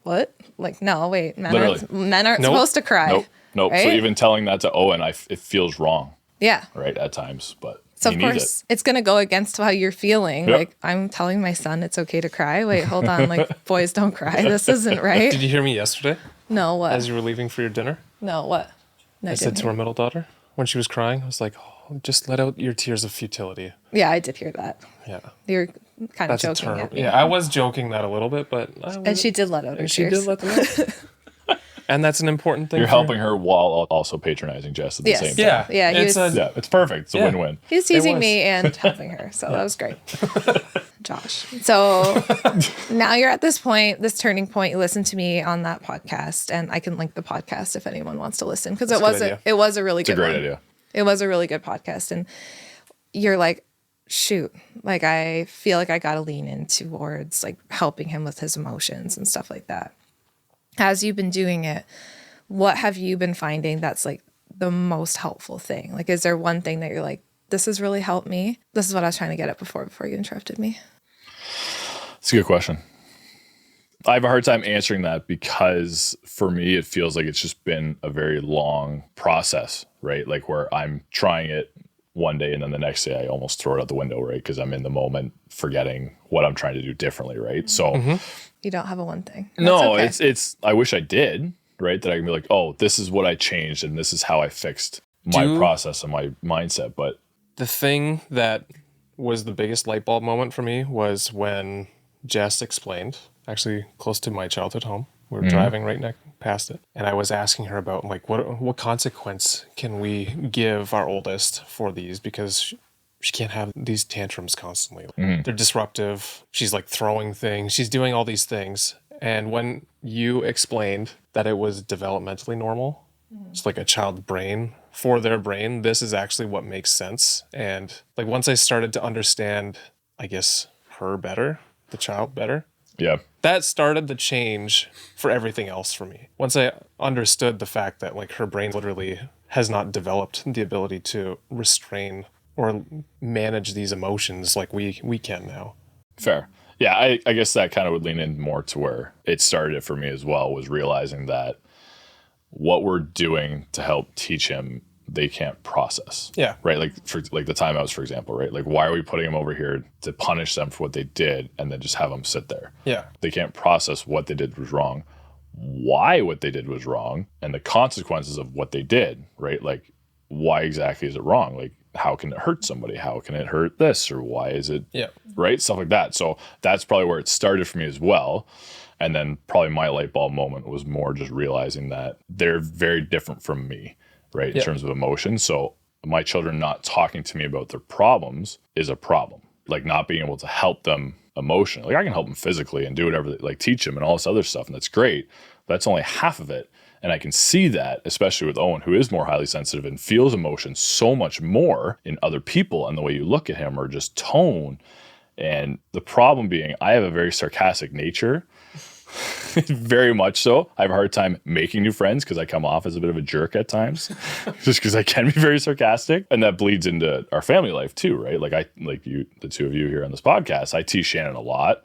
what? Like, no, wait, men Literally. aren't Nope. supposed to cry. Nope. Right? So even telling that to Owen, it feels wrong, Yeah. right, at times, but So he of needs course it's going to go against how you're feeling. Yep. Like, I'm telling my son it's okay to cry. Wait, hold on. Like, boys don't cry. This isn't right. Did you hear me yesterday No, what? as you were leaving for your dinner? No, what? No, I said to our middle daughter when she was crying, I was like, oh, just let out your tears of futility. Yeah, I did hear that. Yeah. You're kind of That's a joking term. at me. Yeah, I was joking that a little bit, but And she did let out her she tears. did let them out. And that's an important thing. You're for- helping her while also patronizing Jess at the Yes. same time. Yeah. Yeah, he It's was- Yeah, it's perfect. It's a Yeah. win-win. He was teasing was. me and helping her. So that was great. Josh. So now you're at this point, this turning point. You listen to me on that podcast, and I can link the podcast if anyone wants to listen, because That's a good idea. it was a really It's a good great one. idea. It was a really good podcast. And you're like, shoot, like I feel like I got to lean in towards like helping him with his emotions and stuff like that. As you've been doing it, what have you been finding that's like the most helpful thing? Like, is there one thing that you're like, this has really helped me? This is what I was trying to get at before you interrupted me. It's a good question. I have a hard time answering that because for me, it feels like it's just been a very long process, right? Like where I'm trying it one day and then the next day I almost throw it out the window, right? Because I'm in the moment forgetting what I'm trying to do differently, right? So You don't have a one thing. no, That's okay. it's I wish I did, right? That I can be like, oh, this is what I changed and this is how I fixed my Do- process and my mindset. But The thing that was the biggest light bulb moment for me was when Jess explained, actually close to my childhood home. We were driving right past it, and I was asking her about like what consequence can we give our oldest for these, because she can't have these tantrums constantly. They're disruptive. She's like throwing things. She's doing all these things. And when you explained that it was developmentally normal, it's like a child's brain, for their brain, this is actually what makes sense. And like once I started to understand, I guess, her better, the child better, yeah, that started the change for everything else for me. Once I understood the fact that like her brain literally has not developed the ability to restrain or manage these emotions like we can now. fair. Yeah, I guess that kind of would lean in more to where it started for me as well, was realizing that what we're doing to help teach him, they can't process. Yeah. Right. Like for like the timeouts, for example, right? Like why are we putting them over here to punish them for what they did and then just have them sit there? Yeah. They can't process what they did was wrong, why what they did was wrong, and the consequences of what they did, right? Like why exactly is it wrong? Like how can it hurt somebody? How can it hurt this? Or why is it Yeah. right? Stuff like that. So that's probably where it started for me as well. And then probably my light bulb moment was more just realizing that they're very different from me, right? In terms of emotion. So my children not talking to me about their problems is a problem. Like not being able to help them emotionally. Like I can help them physically and do whatever, like teach them and all this other stuff. And that's great. That's only half of it. And I can see that, especially with Owen, who is more highly sensitive and feels emotion so much more in other people and the way you look at him or just tone. And the problem being, I have a very sarcastic nature. Very much so. I have a hard time making new friends because I come off as a bit of a jerk at times, just because I can be very sarcastic, and that bleeds into our family life too, right? Like you, the two of you here on this podcast, I tease Shannon a lot.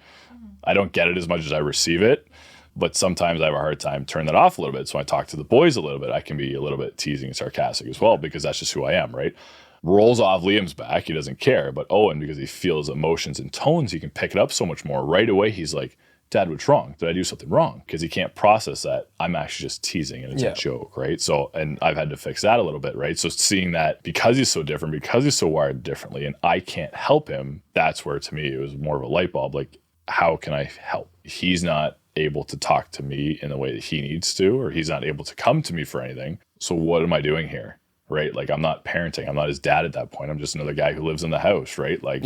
I don't get it as much as I receive it, but sometimes I have a hard time turning that off a little bit. So when I talk to the boys a little bit, I can be a little bit teasing and sarcastic as well, because that's just who I am, right? Rolls off Liam's back, he doesn't care, but Owen, because he feels emotions and tones, he can pick it up so much more. Right away, he's like, Dad, what's wrong? Did I do something wrong? Because he can't process that I'm actually just teasing and it's a joke, right? So, and I've had to fix that a little bit, right? So seeing that because he's so different, because he's so wired differently, and I can't help him, that's where to me it was more of a light bulb. Like, how can I help? He's not able to talk to me in the way that he needs to, or he's not able to come to me for anything. So what am I doing here? Right? Like, I'm not parenting. I'm not his dad at that point. I'm just another guy who lives in the house, right? Like,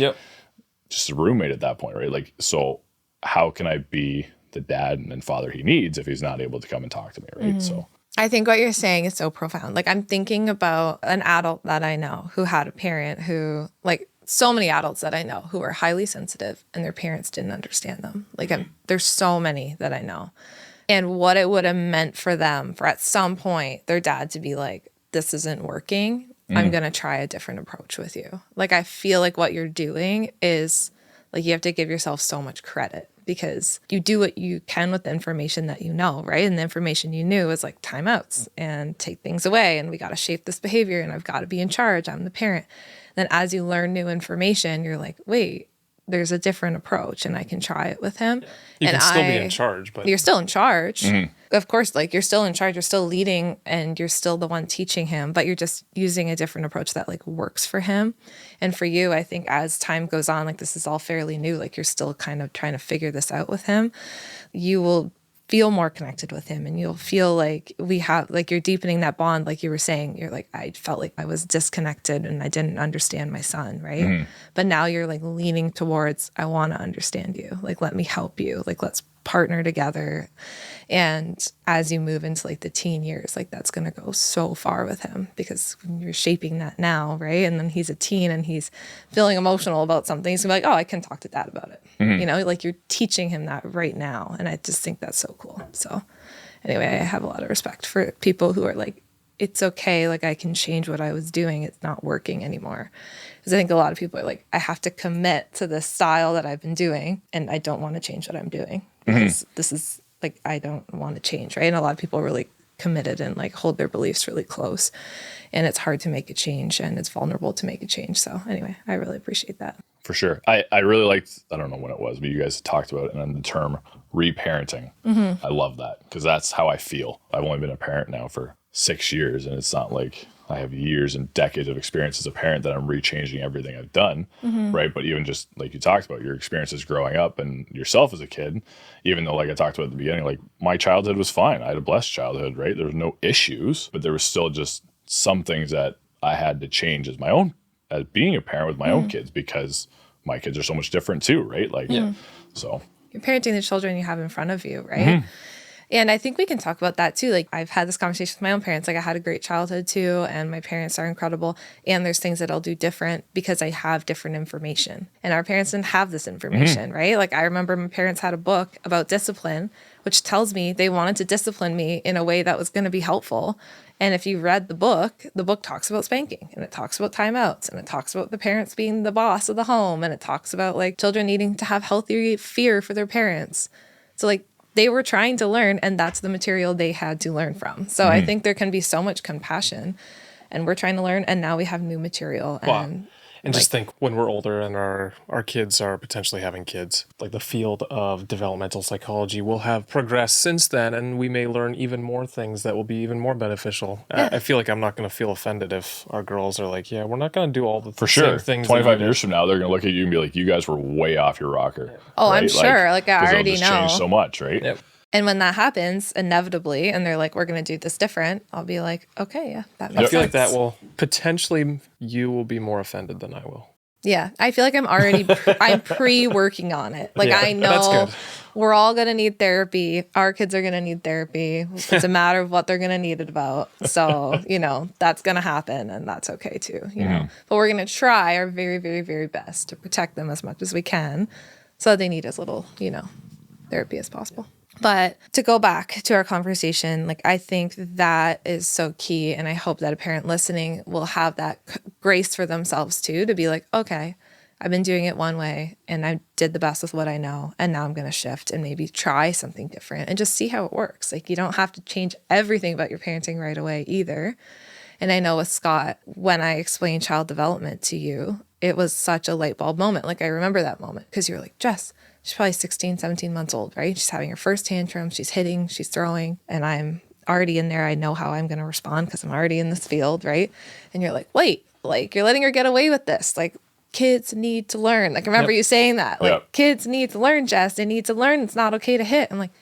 just a roommate at that point, right? Like, so how can I be the dad and father he needs if he's not able to come and talk to me, right? So I think what you're saying is so profound. Like, I'm thinking about an adult that I know who had a parent who, like, so many adults that I know who are highly sensitive and their parents didn't understand them. Like, there's so many that I know. And what it would have meant for them for at some point their dad to be like, this isn't working. I'm going to try a different approach with you. Like, I feel like what you're doing is like, you have to give yourself so much credit, because you do what you can with the information that you know, right? And the information you knew is like timeouts and take things away. And we got to shape this behavior and I've got to be in charge. I'm the parent. Then as you learn new information, you're like, wait, there's a different approach and I can try it with him. You and can still be in charge, but you're still in charge. Of course, like you're still in charge, you're still leading and you're still the one teaching him, but you're just using a different approach that like works for him. And for you, I think as time goes on, like this is all fairly new, like you're still kind of trying to figure this out with him. You will feel more connected with him and you'll feel like we have, like you're deepening that bond. Like you were saying, you're like, I felt like I was disconnected and I didn't understand my son. Right. But now you're like leaning towards, I want to understand you. Like, let me help you. Like, let's partner together. And as you move into like the teen years, like that's going to go so far with him because when you're shaping that now, right? And then he's a teen and he's feeling emotional about something. He's gonna be like, oh, I can talk to dad about it. You know, like you're teaching him that right now. And I just think that's so cool. So anyway, I have a lot of respect for people who are like, it's okay. Like I can change what I was doing. It's not working anymore. Because I think a lot of people are like, I have to commit to this style that I've been doing and I don't want to change what I'm doing because this is like, I don't want to change, right? And a lot of people are really committed and like hold their beliefs really close and it's hard to make a change and it's vulnerable to make a change. So anyway, I really appreciate that. For sure. I really liked, I don't know when it was, but you guys talked about it and then the term reparenting. I love that because that's how I feel. I've only been a parent now for 6 years and it's not like I have years and decades of experience as a parent that I'm rechanging everything I've done, right? But even just like you talked about your experiences growing up and yourself as a kid, even though like I talked about at the beginning, like my childhood was fine. I had a blessed childhood, right? There was no issues, but there was still just some things that I had to change as my own, as being a parent with my own kids because my kids are so much different too, right? Like, so. You're parenting the children you have in front of you, right? And I think we can talk about that too. Like I've had this conversation with my own parents. Like I had a great childhood too, and my parents are incredible. And there's things that I'll do different because I have different information. And our parents didn't have this information, right? Like I remember my parents had a book about discipline, which tells me they wanted to discipline me in a way that was going to be helpful. And if you read the book talks about spanking and it talks about timeouts and it talks about the parents being the boss of the home and it talks about like children needing to have healthy fear for their parents. So like they were trying to learn and that's the material they had to learn from. So I think there can be so much compassion and we're trying to learn and now we have new material. And just think when we're older and our kids are potentially having kids, like the field of developmental psychology will have progressed since then and we may learn even more things that will be even more beneficial. I feel like I'm not going to feel offended if our girls are like, yeah, we're not going to do all the same things. 25 years from now, they're going to look at you and be like, you guys were way off your rocker. Oh, right? I'm sure. Like I already know. Changed so much, right? Yep. And when that happens, inevitably, and they're like, we're going to do this different, I'll be like, okay, yeah, that makes sense. I feel like that will potentially, you will be more offended than I will. Yeah, I feel like I'm pre-working on it. Like I know we're all going to need therapy. Our kids are going to need therapy. It's a matter of what they're going to need it about. So, you know, that's going to happen and that's okay too, you know. But we're going to try our very, very, very best to protect them as much as we can so they need as little, you know, therapy as possible. But to go back to our conversation, like I think that is so key. And I hope that a parent listening will have that grace for themselves too, to be like, okay, I've been doing it one way and I did the best with what I know. And now I'm going to shift and maybe try something different and just see how it works. Like you don't have to change everything about your parenting right away either. And I know with Scott, when I explained child development to you, it was such a light bulb moment. Like I remember that moment because you're like, Jess, she's probably 16, 17 months old, right? She's having her first tantrum. She's hitting, she's throwing, and I'm already in there. I know how I'm going to respond because I'm already in this field, right? And you're like, wait, like you're letting her get away with this. Like kids need to learn. Like I remember you saying that. Like kids need to learn, Jess. They need to learn. It's not okay to hit. I'm like,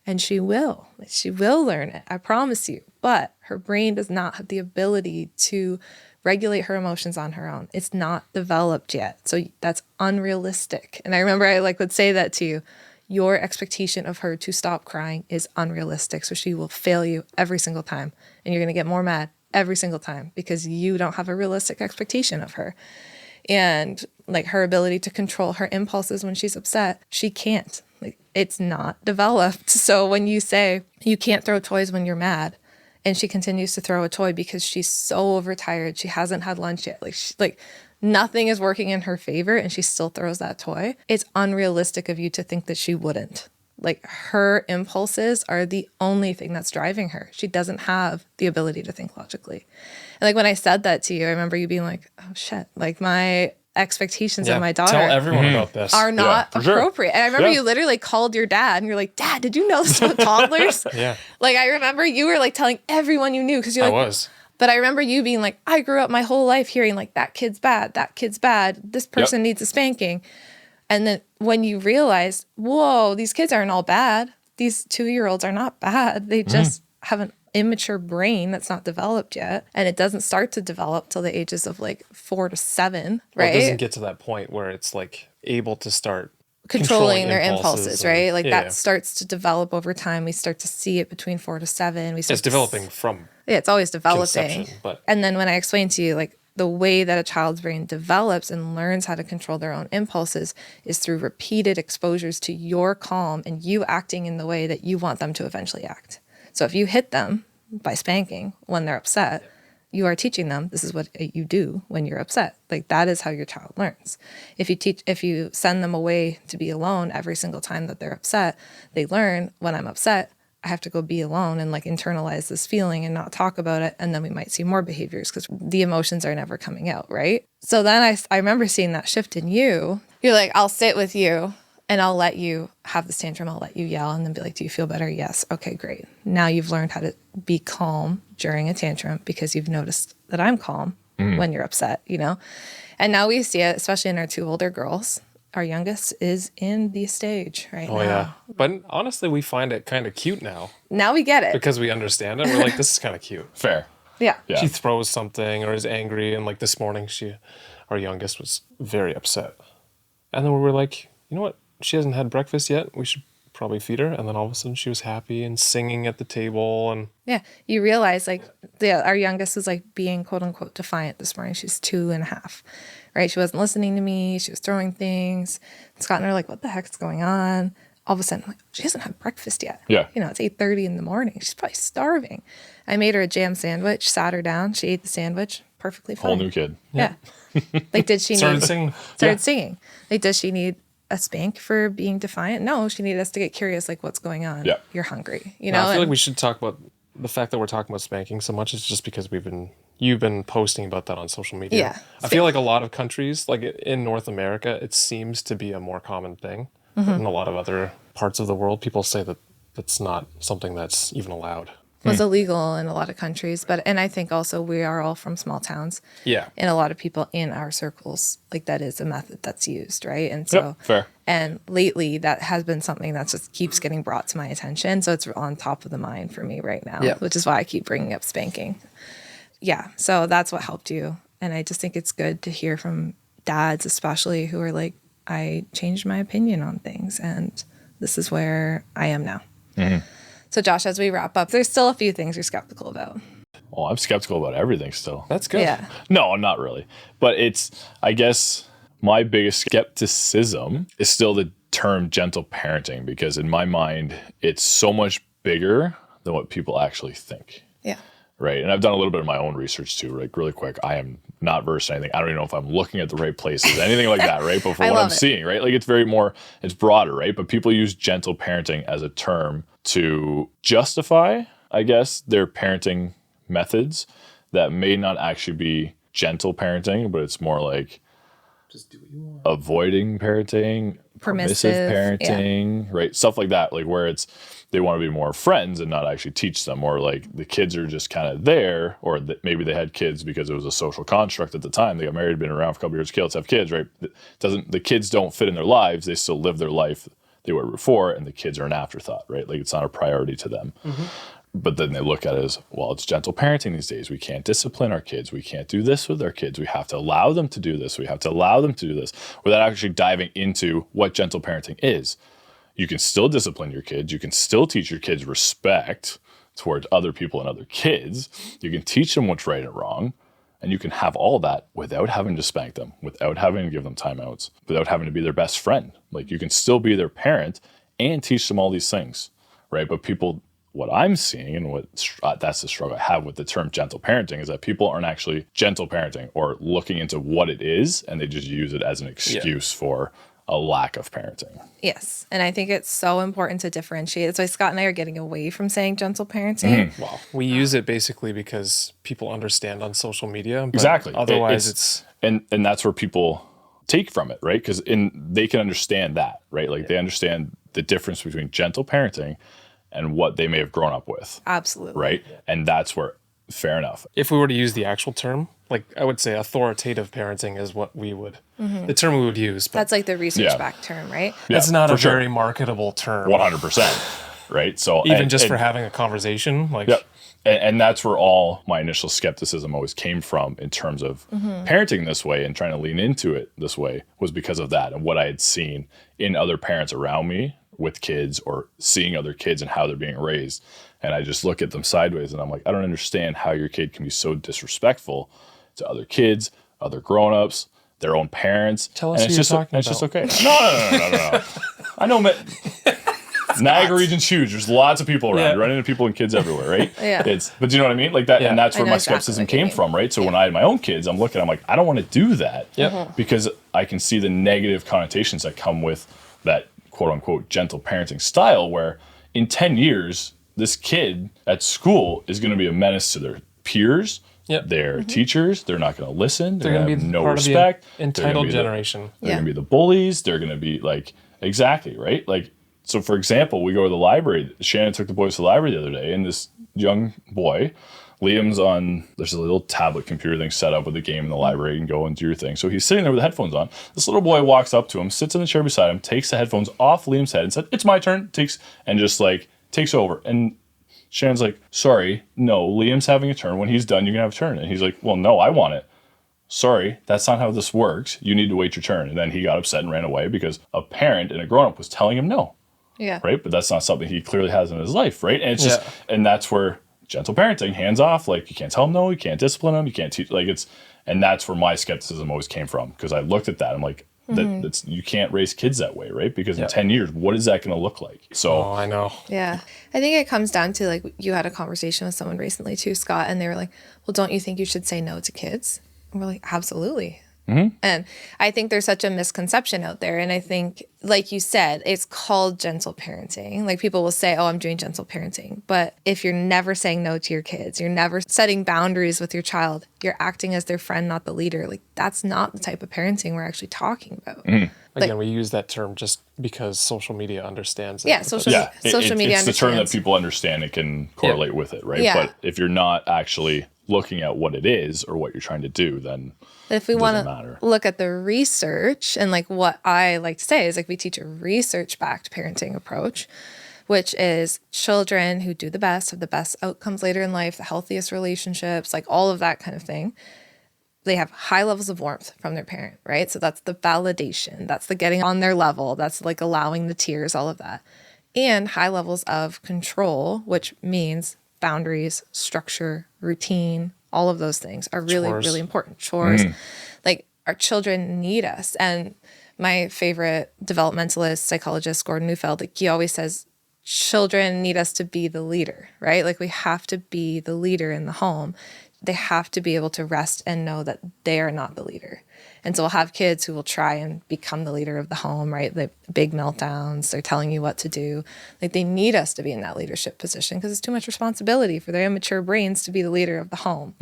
and she will. She will learn it. I promise you. But her brain does not have the ability to regulate her emotions on her own. It's not developed yet. So that's unrealistic. And I remember I would say that to you. Your expectation of her to stop crying is unrealistic. So she will fail you every single time. And you're going to get more mad every single time because you don't have a realistic expectation of her. And like her ability to control her impulses when she's upset, she can't. Like it's not developed. So when you say you can't throw toys when you're mad, and she continues to throw a toy because she's so overtired, she hasn't had lunch yet. Like nothing is working in her favor and she still throws that toy, it's unrealistic of you to think that she wouldn't. Like, her impulses are the only thing that's driving her. She doesn't have the ability to think logically. And like when I said that to you, I remember you being like, oh shit, like my expectations of my daughter Tell everyone about this. are not for sure. appropriate. And I remember Yeah. you literally called your dad and you're like, Dad, did you know this about toddlers? Yeah, Like, I remember you were like telling everyone you knew because you're I like, was. but I remember you being like, I grew up my whole life hearing like, that kid's bad, this person needs a spanking. And then when you realize, whoa, these kids aren't all bad. These 2-year-olds are not bad. They just have an immature brain that's not developed yet. And it doesn't start to develop till the ages of like 4 to 7, Well, right? it doesn't get to that point where it's like able to start Controlling their impulses, and- right? Like yeah, that starts to develop over time. We start to see it between 4 to 7. it's developing from Yeah, it's always developing. conception, but And then when I explain to you, like, the way that a child's brain develops and learns how to control their own impulses is through repeated exposures to your calm and you acting in the way that you want them to eventually act. So if you hit them by spanking when they're upset, you are teaching them this is what you do when you're upset. Like, that is how your child learns. If you send them away to be alone every single time that they're upset, they learn, when I'm upset, I have to go be alone and like internalize this feeling and not talk about it. And then we might see more behaviors because the emotions are never coming out, right? So then I remember seeing that shift in you. You're like, I'll sit with you and I'll let you have this tantrum. I'll let you yell and then be like, do you feel better? Yes. Okay, great. Now you've learned how to be calm during a tantrum because you've noticed that I'm calm when you're upset, you know? And now we see it, especially in our 2 older girls. Our youngest is in the stage right now. oh yeah. But honestly, we find it kind of cute now Now we get it. because we understand it. We're like, this is kind of cute. Fair. Yeah. Yeah. She throws something or is angry, and like this morning, our youngest was very upset, and then we were like, you know what? She hasn't had breakfast yet. We should probably feed her. And then all of a sudden, she was happy and singing at the table, and Yeah. You realize like our youngest was like being quote unquote defiant this morning. She's 2.5, right? She wasn't listening to me. She was throwing things. Scott and I are like, what the heck's going on? All of a sudden, I'm like, she hasn't had breakfast yet. Yeah. You know, it's 8:30 in the morning. She's probably starving. I made her a jam sandwich, sat her down. She ate the sandwich perfectly fine. Whole new kid. Yeah. Like, did she started need singing. started singing? Like, does she need a spank for being defiant? No, she needed us to get curious, like, what's going on? Yeah. You're hungry. You No, know? I feel And- like we should talk about the fact that we're talking about spanking so much is just because you've been posting about that on social media. Yeah. I feel like a lot of countries, like in North America, it seems to be a more common thing. Mm-hmm. In a lot of other parts of the world, people say that it's not something that's even allowed. was illegal in a lot of countries, and I think also we are all from small towns. Yeah. And a lot of people in our circles, like, that is a method that's used, right? And so Yep, fair. and lately that has been something that just keeps getting brought to my attention. So it's on top of the mind for me right now, Yeah. which is why I keep bringing up spanking. Yeah. So that's what helped you. And I just think it's good to hear from dads, especially, who are like, I changed my opinion on things and this is where I am now. So Josh, as we wrap up, there's still a few things you're skeptical about. Well, I'm skeptical about everything still. That's good. Yeah. No, not really. But I guess my biggest skepticism is still the term gentle parenting, because in my mind, it's so much bigger than what people actually think. Yeah. Right. And I've done a little bit of my own research too, like really quick. I am not versed in anything. I don't even know if I'm looking at the right places, anything like that. Right. But for I what I'm love it. seeing, right. Like it's broader. Right. But people use gentle parenting as a term to justify, I guess, their parenting methods that may not actually be gentle parenting, but it's more like Just do what you want. avoiding parenting, permissive parenting, right? Stuff like that, like where they want to be more friends and not actually teach them, or like the kids are just kind of there, or maybe they had kids because it was a social construct at the time. They got married, been around for a couple of years, let's have kids, right? The kids don't fit in their lives. They still live their life they were before, and the kids are an afterthought, right? Like it's not a priority to them. Mm-hmm. But then they look at it as, well, it's gentle parenting these days. We can't discipline our kids. We can't do this with our kids. We have to allow them to do this. We have to allow them to do this, without actually diving into what gentle parenting is. You can still discipline your kids. You can still teach your kids respect towards other people and other kids. You can teach them what's right and wrong. And you can have all that without having to spank them, without having to give them timeouts, without having to be their best friend. Like, you can still be their parent and teach them all these things, right? But people what I'm seeing and that's the struggle I have with the term gentle parenting is that people aren't actually gentle parenting or looking into what it is, and they just use it as an excuse for a lack of parenting. Yes. And I think it's so important to differentiate. That's why Scott and I are getting away from saying gentle parenting. Well, we use it basically because people understand on social media. But Exactly. Otherwise, it's and that's where people take from it, right? Because they can understand that, right? Like they understand the difference between gentle parenting and what they may have grown up with. Absolutely. Right? And that's where, fair enough. if we were to use the actual term, like I would say authoritative parenting is what we would, the term we would use. But That's like the research-backed term, right? it's not for a sure. very marketable term. 100%. Right? So Even just for having a conversation, like Yep. And that's where all my initial skepticism always came from in terms of parenting this way and trying to lean into it this way was because of that and what I had seen in other parents around me with kids or seeing other kids and how they're being raised. And I just look at them sideways and I'm like, I don't understand how your kid can be so disrespectful to other kids, other grown-ups, their own parents. Tell us and who it's you're just talking it's just about. okay. No. I know Niagara region's huge. There's lots of people around. Yeah. You run into people and kids everywhere, right? Yeah. But do you know what I mean? Like that, Yeah. and that's I where know my exactly skepticism what you came mean. from, right? So when I had my own kids, I'm like, I don't want to do that Yep. because I can see the negative connotations that come with that quote unquote gentle parenting style where in 10 years, this kid at school is going to be a menace to their peers, Yep. their teachers. They're not going to listen. They're going going to to be have no part respect. of the entitled generation. They're going to be the bullies. They're going to be like, exactly, right? Like, so for example, we go to the library. Shannon took the boys to the library the other day, and this young boy, Liam's there's a little tablet computer thing set up with a game in the library and go and do your thing. So he's sitting there with the headphones on. This little boy walks up to him, sits in the chair beside him, takes the headphones off Liam's head and said, "It's my turn." Takes over. And Shannon's like, "Sorry, no, Liam's having a turn. When he's done, you can have a turn." And he's like, "Well, no, I want it." "Sorry, that's not how this works. You need to wait your turn." And then he got upset and ran away because a parent and a grown-up was telling him no. Yeah. Right? But that's not something he clearly has in his life, right? And it's just, and that's where gentle parenting, hands off, like you can't tell him no, you can't discipline him, you can't teach, and that's where my skepticism always came from because I looked at that, I'm like, that's you can't raise kids that way, right? Because in 10 years, what is that going to look like? So, Oh, I know. Yeah. I think it comes down to like you had a conversation with someone recently too, Scott, and they were like, "Well, don't you think you should say no to kids?" And we're like, "Absolutely." And I think there's such a misconception out there. And I think, like you said, it's called gentle parenting. Like people will say, "Oh, I'm doing gentle parenting." But if you're never saying no to your kids, you're never setting boundaries with your child, you're acting as their friend, not the leader. Like that's not the type of parenting we're actually talking about. Again, we use that term just because social media understands it. Yeah, social media it's the term that understands. people understand and can correlate with it, right? Yeah. But if you're not actually looking at what it is or what you're trying to do, then But if we it want doesn't to matter. look at the research, and like what I like to say is like we teach a research-backed parenting approach, which is children who do the best, have the best outcomes later in life, the healthiest relationships, like all of that kind of thing. They have high levels of warmth from their parent, right? So that's the validation. That's the getting on their level. That's like allowing the tears, all of that. And high levels of control, which means boundaries, structure, routine, all of those things are really, Chores. really important. Chores. Like our children need us. And my favorite developmentalist psychologist, Gordon Neufeld, like he always says, children need us to be the leader, right? Like we have to be the leader in the home. They have to be able to rest and know that they are not the leader. And so we'll have kids who will try and become the leader of the home, right? The big meltdowns, they're telling you what to do. Like they need us to be in that leadership position because it's too much responsibility for their immature brains to be the leader of the home.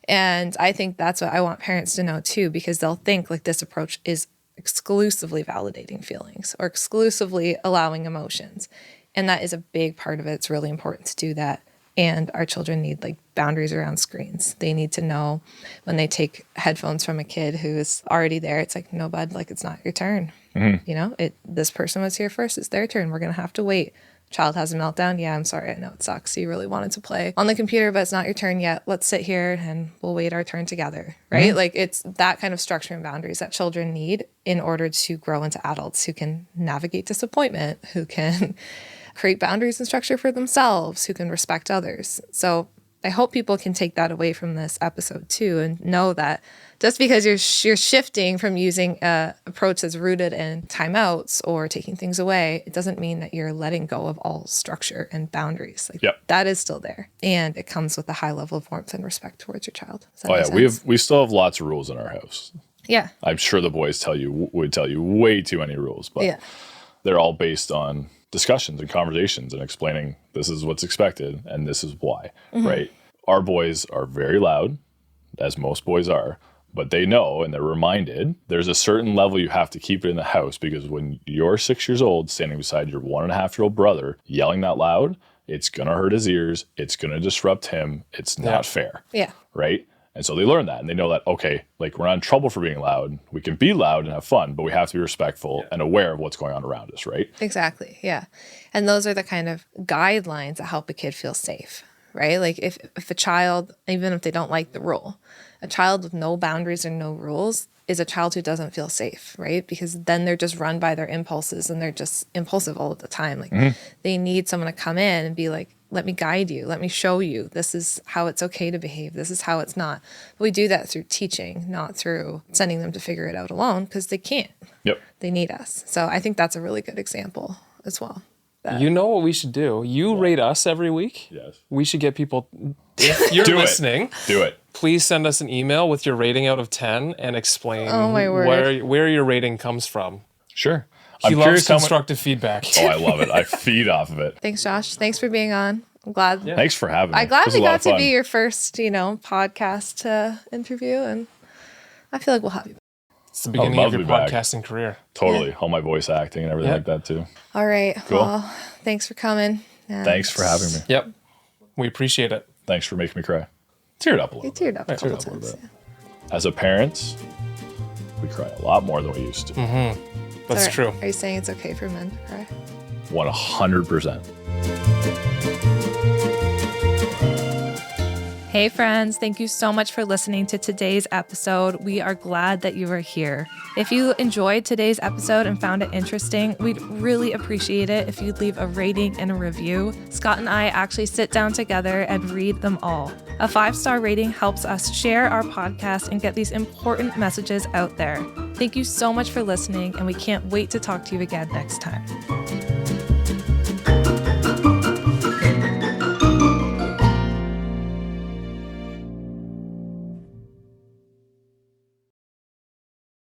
And I think that's what I want parents to know too, because they'll think like this approach is exclusively validating feelings or exclusively allowing emotions. And that is a big part of it. It's really important to do that. And our children need like boundaries around screens. They need to know when they take headphones from a kid who is already there, it's like, "No, bud, like it's not your turn." You know, this person was here first. It's their turn. We're going to have to wait. Child has a meltdown. Yeah, I'm sorry. I know it sucks. You really wanted to play on the computer, but it's not your turn yet. Let's sit here and we'll wait our turn together. Right. Like it's that kind of structure and boundaries that children need in order to grow into adults who can navigate disappointment, who can create boundaries and structure for themselves, who can respect others. So I hope people can take that away from this episode too, and know that just because you're shifting from using a approach that's rooted in timeouts or taking things away, it doesn't mean that you're letting go of all structure and boundaries. Like that is still there, and it comes with a high level of warmth and respect towards your child. Does that make sense? we still have lots of rules in our house. Yeah, I'm sure the boys would tell you way too many rules, but they're all based on discussions and conversations and explaining this is what's expected and this is why, right? Our boys are very loud, as most boys are, but they know and they're reminded there's a certain level you have to keep it in the house, because when you're 6 years old standing beside your 1.5-year-old brother yelling that loud, it's going to hurt his ears. It's going to disrupt him. It's not fair. Yeah. Right? And so they learn that, and they know that, okay, like, we're not in trouble for being loud. We can be loud and have fun, but we have to be respectful and aware of what's going on around us, right? Exactly. Yeah. And those are the kind of guidelines that help a kid feel safe, right? Like if a child, even if they don't like the rule, a child with no boundaries or no rules is a child who doesn't feel safe, right? Because then they're just run by their impulses and they're just impulsive all the time. Like they need someone to come in and be like, let me guide you. Let me show you. This is how it's okay to behave. This is how it's not. But we do that through teaching, not through sending them to figure it out alone, because they can't. Yep. They need us. So I think that's a really good example as well. You know what we should do? You rate us every week. Yes. We should get people, if you're listening, do it. Please send us an email with your rating out of 10 and explain where your rating comes from. Sure. He loves constructive feedback. Oh, I love it. I feed off of it. Thanks, Josh. Thanks for being on. I'm glad. Yeah. Thanks for having me. I gladly got to be your first, podcast interview, and I feel like we'll have you back. It's the beginning of your podcasting career. Totally. Yeah. All my voice acting and everything like that too. All right. Cool. Well, thanks for coming. Thanks for having me. Yep. We appreciate it. Thanks for making me cry. Teared up a little bit. You teared up a couple times. As a parent, we cry a lot more than we used to. That's true. Are you saying it's okay for men to cry? 100%. Hey friends, thank you so much for listening to today's episode. We are glad that you are here. If you enjoyed today's episode and found it interesting, we'd really appreciate it if you'd leave a rating and a review. Scott and I actually sit down together and read them all. A 5-star rating helps us share our podcast and get these important messages out there. Thank you so much for listening, and we can't wait to talk to you again next time.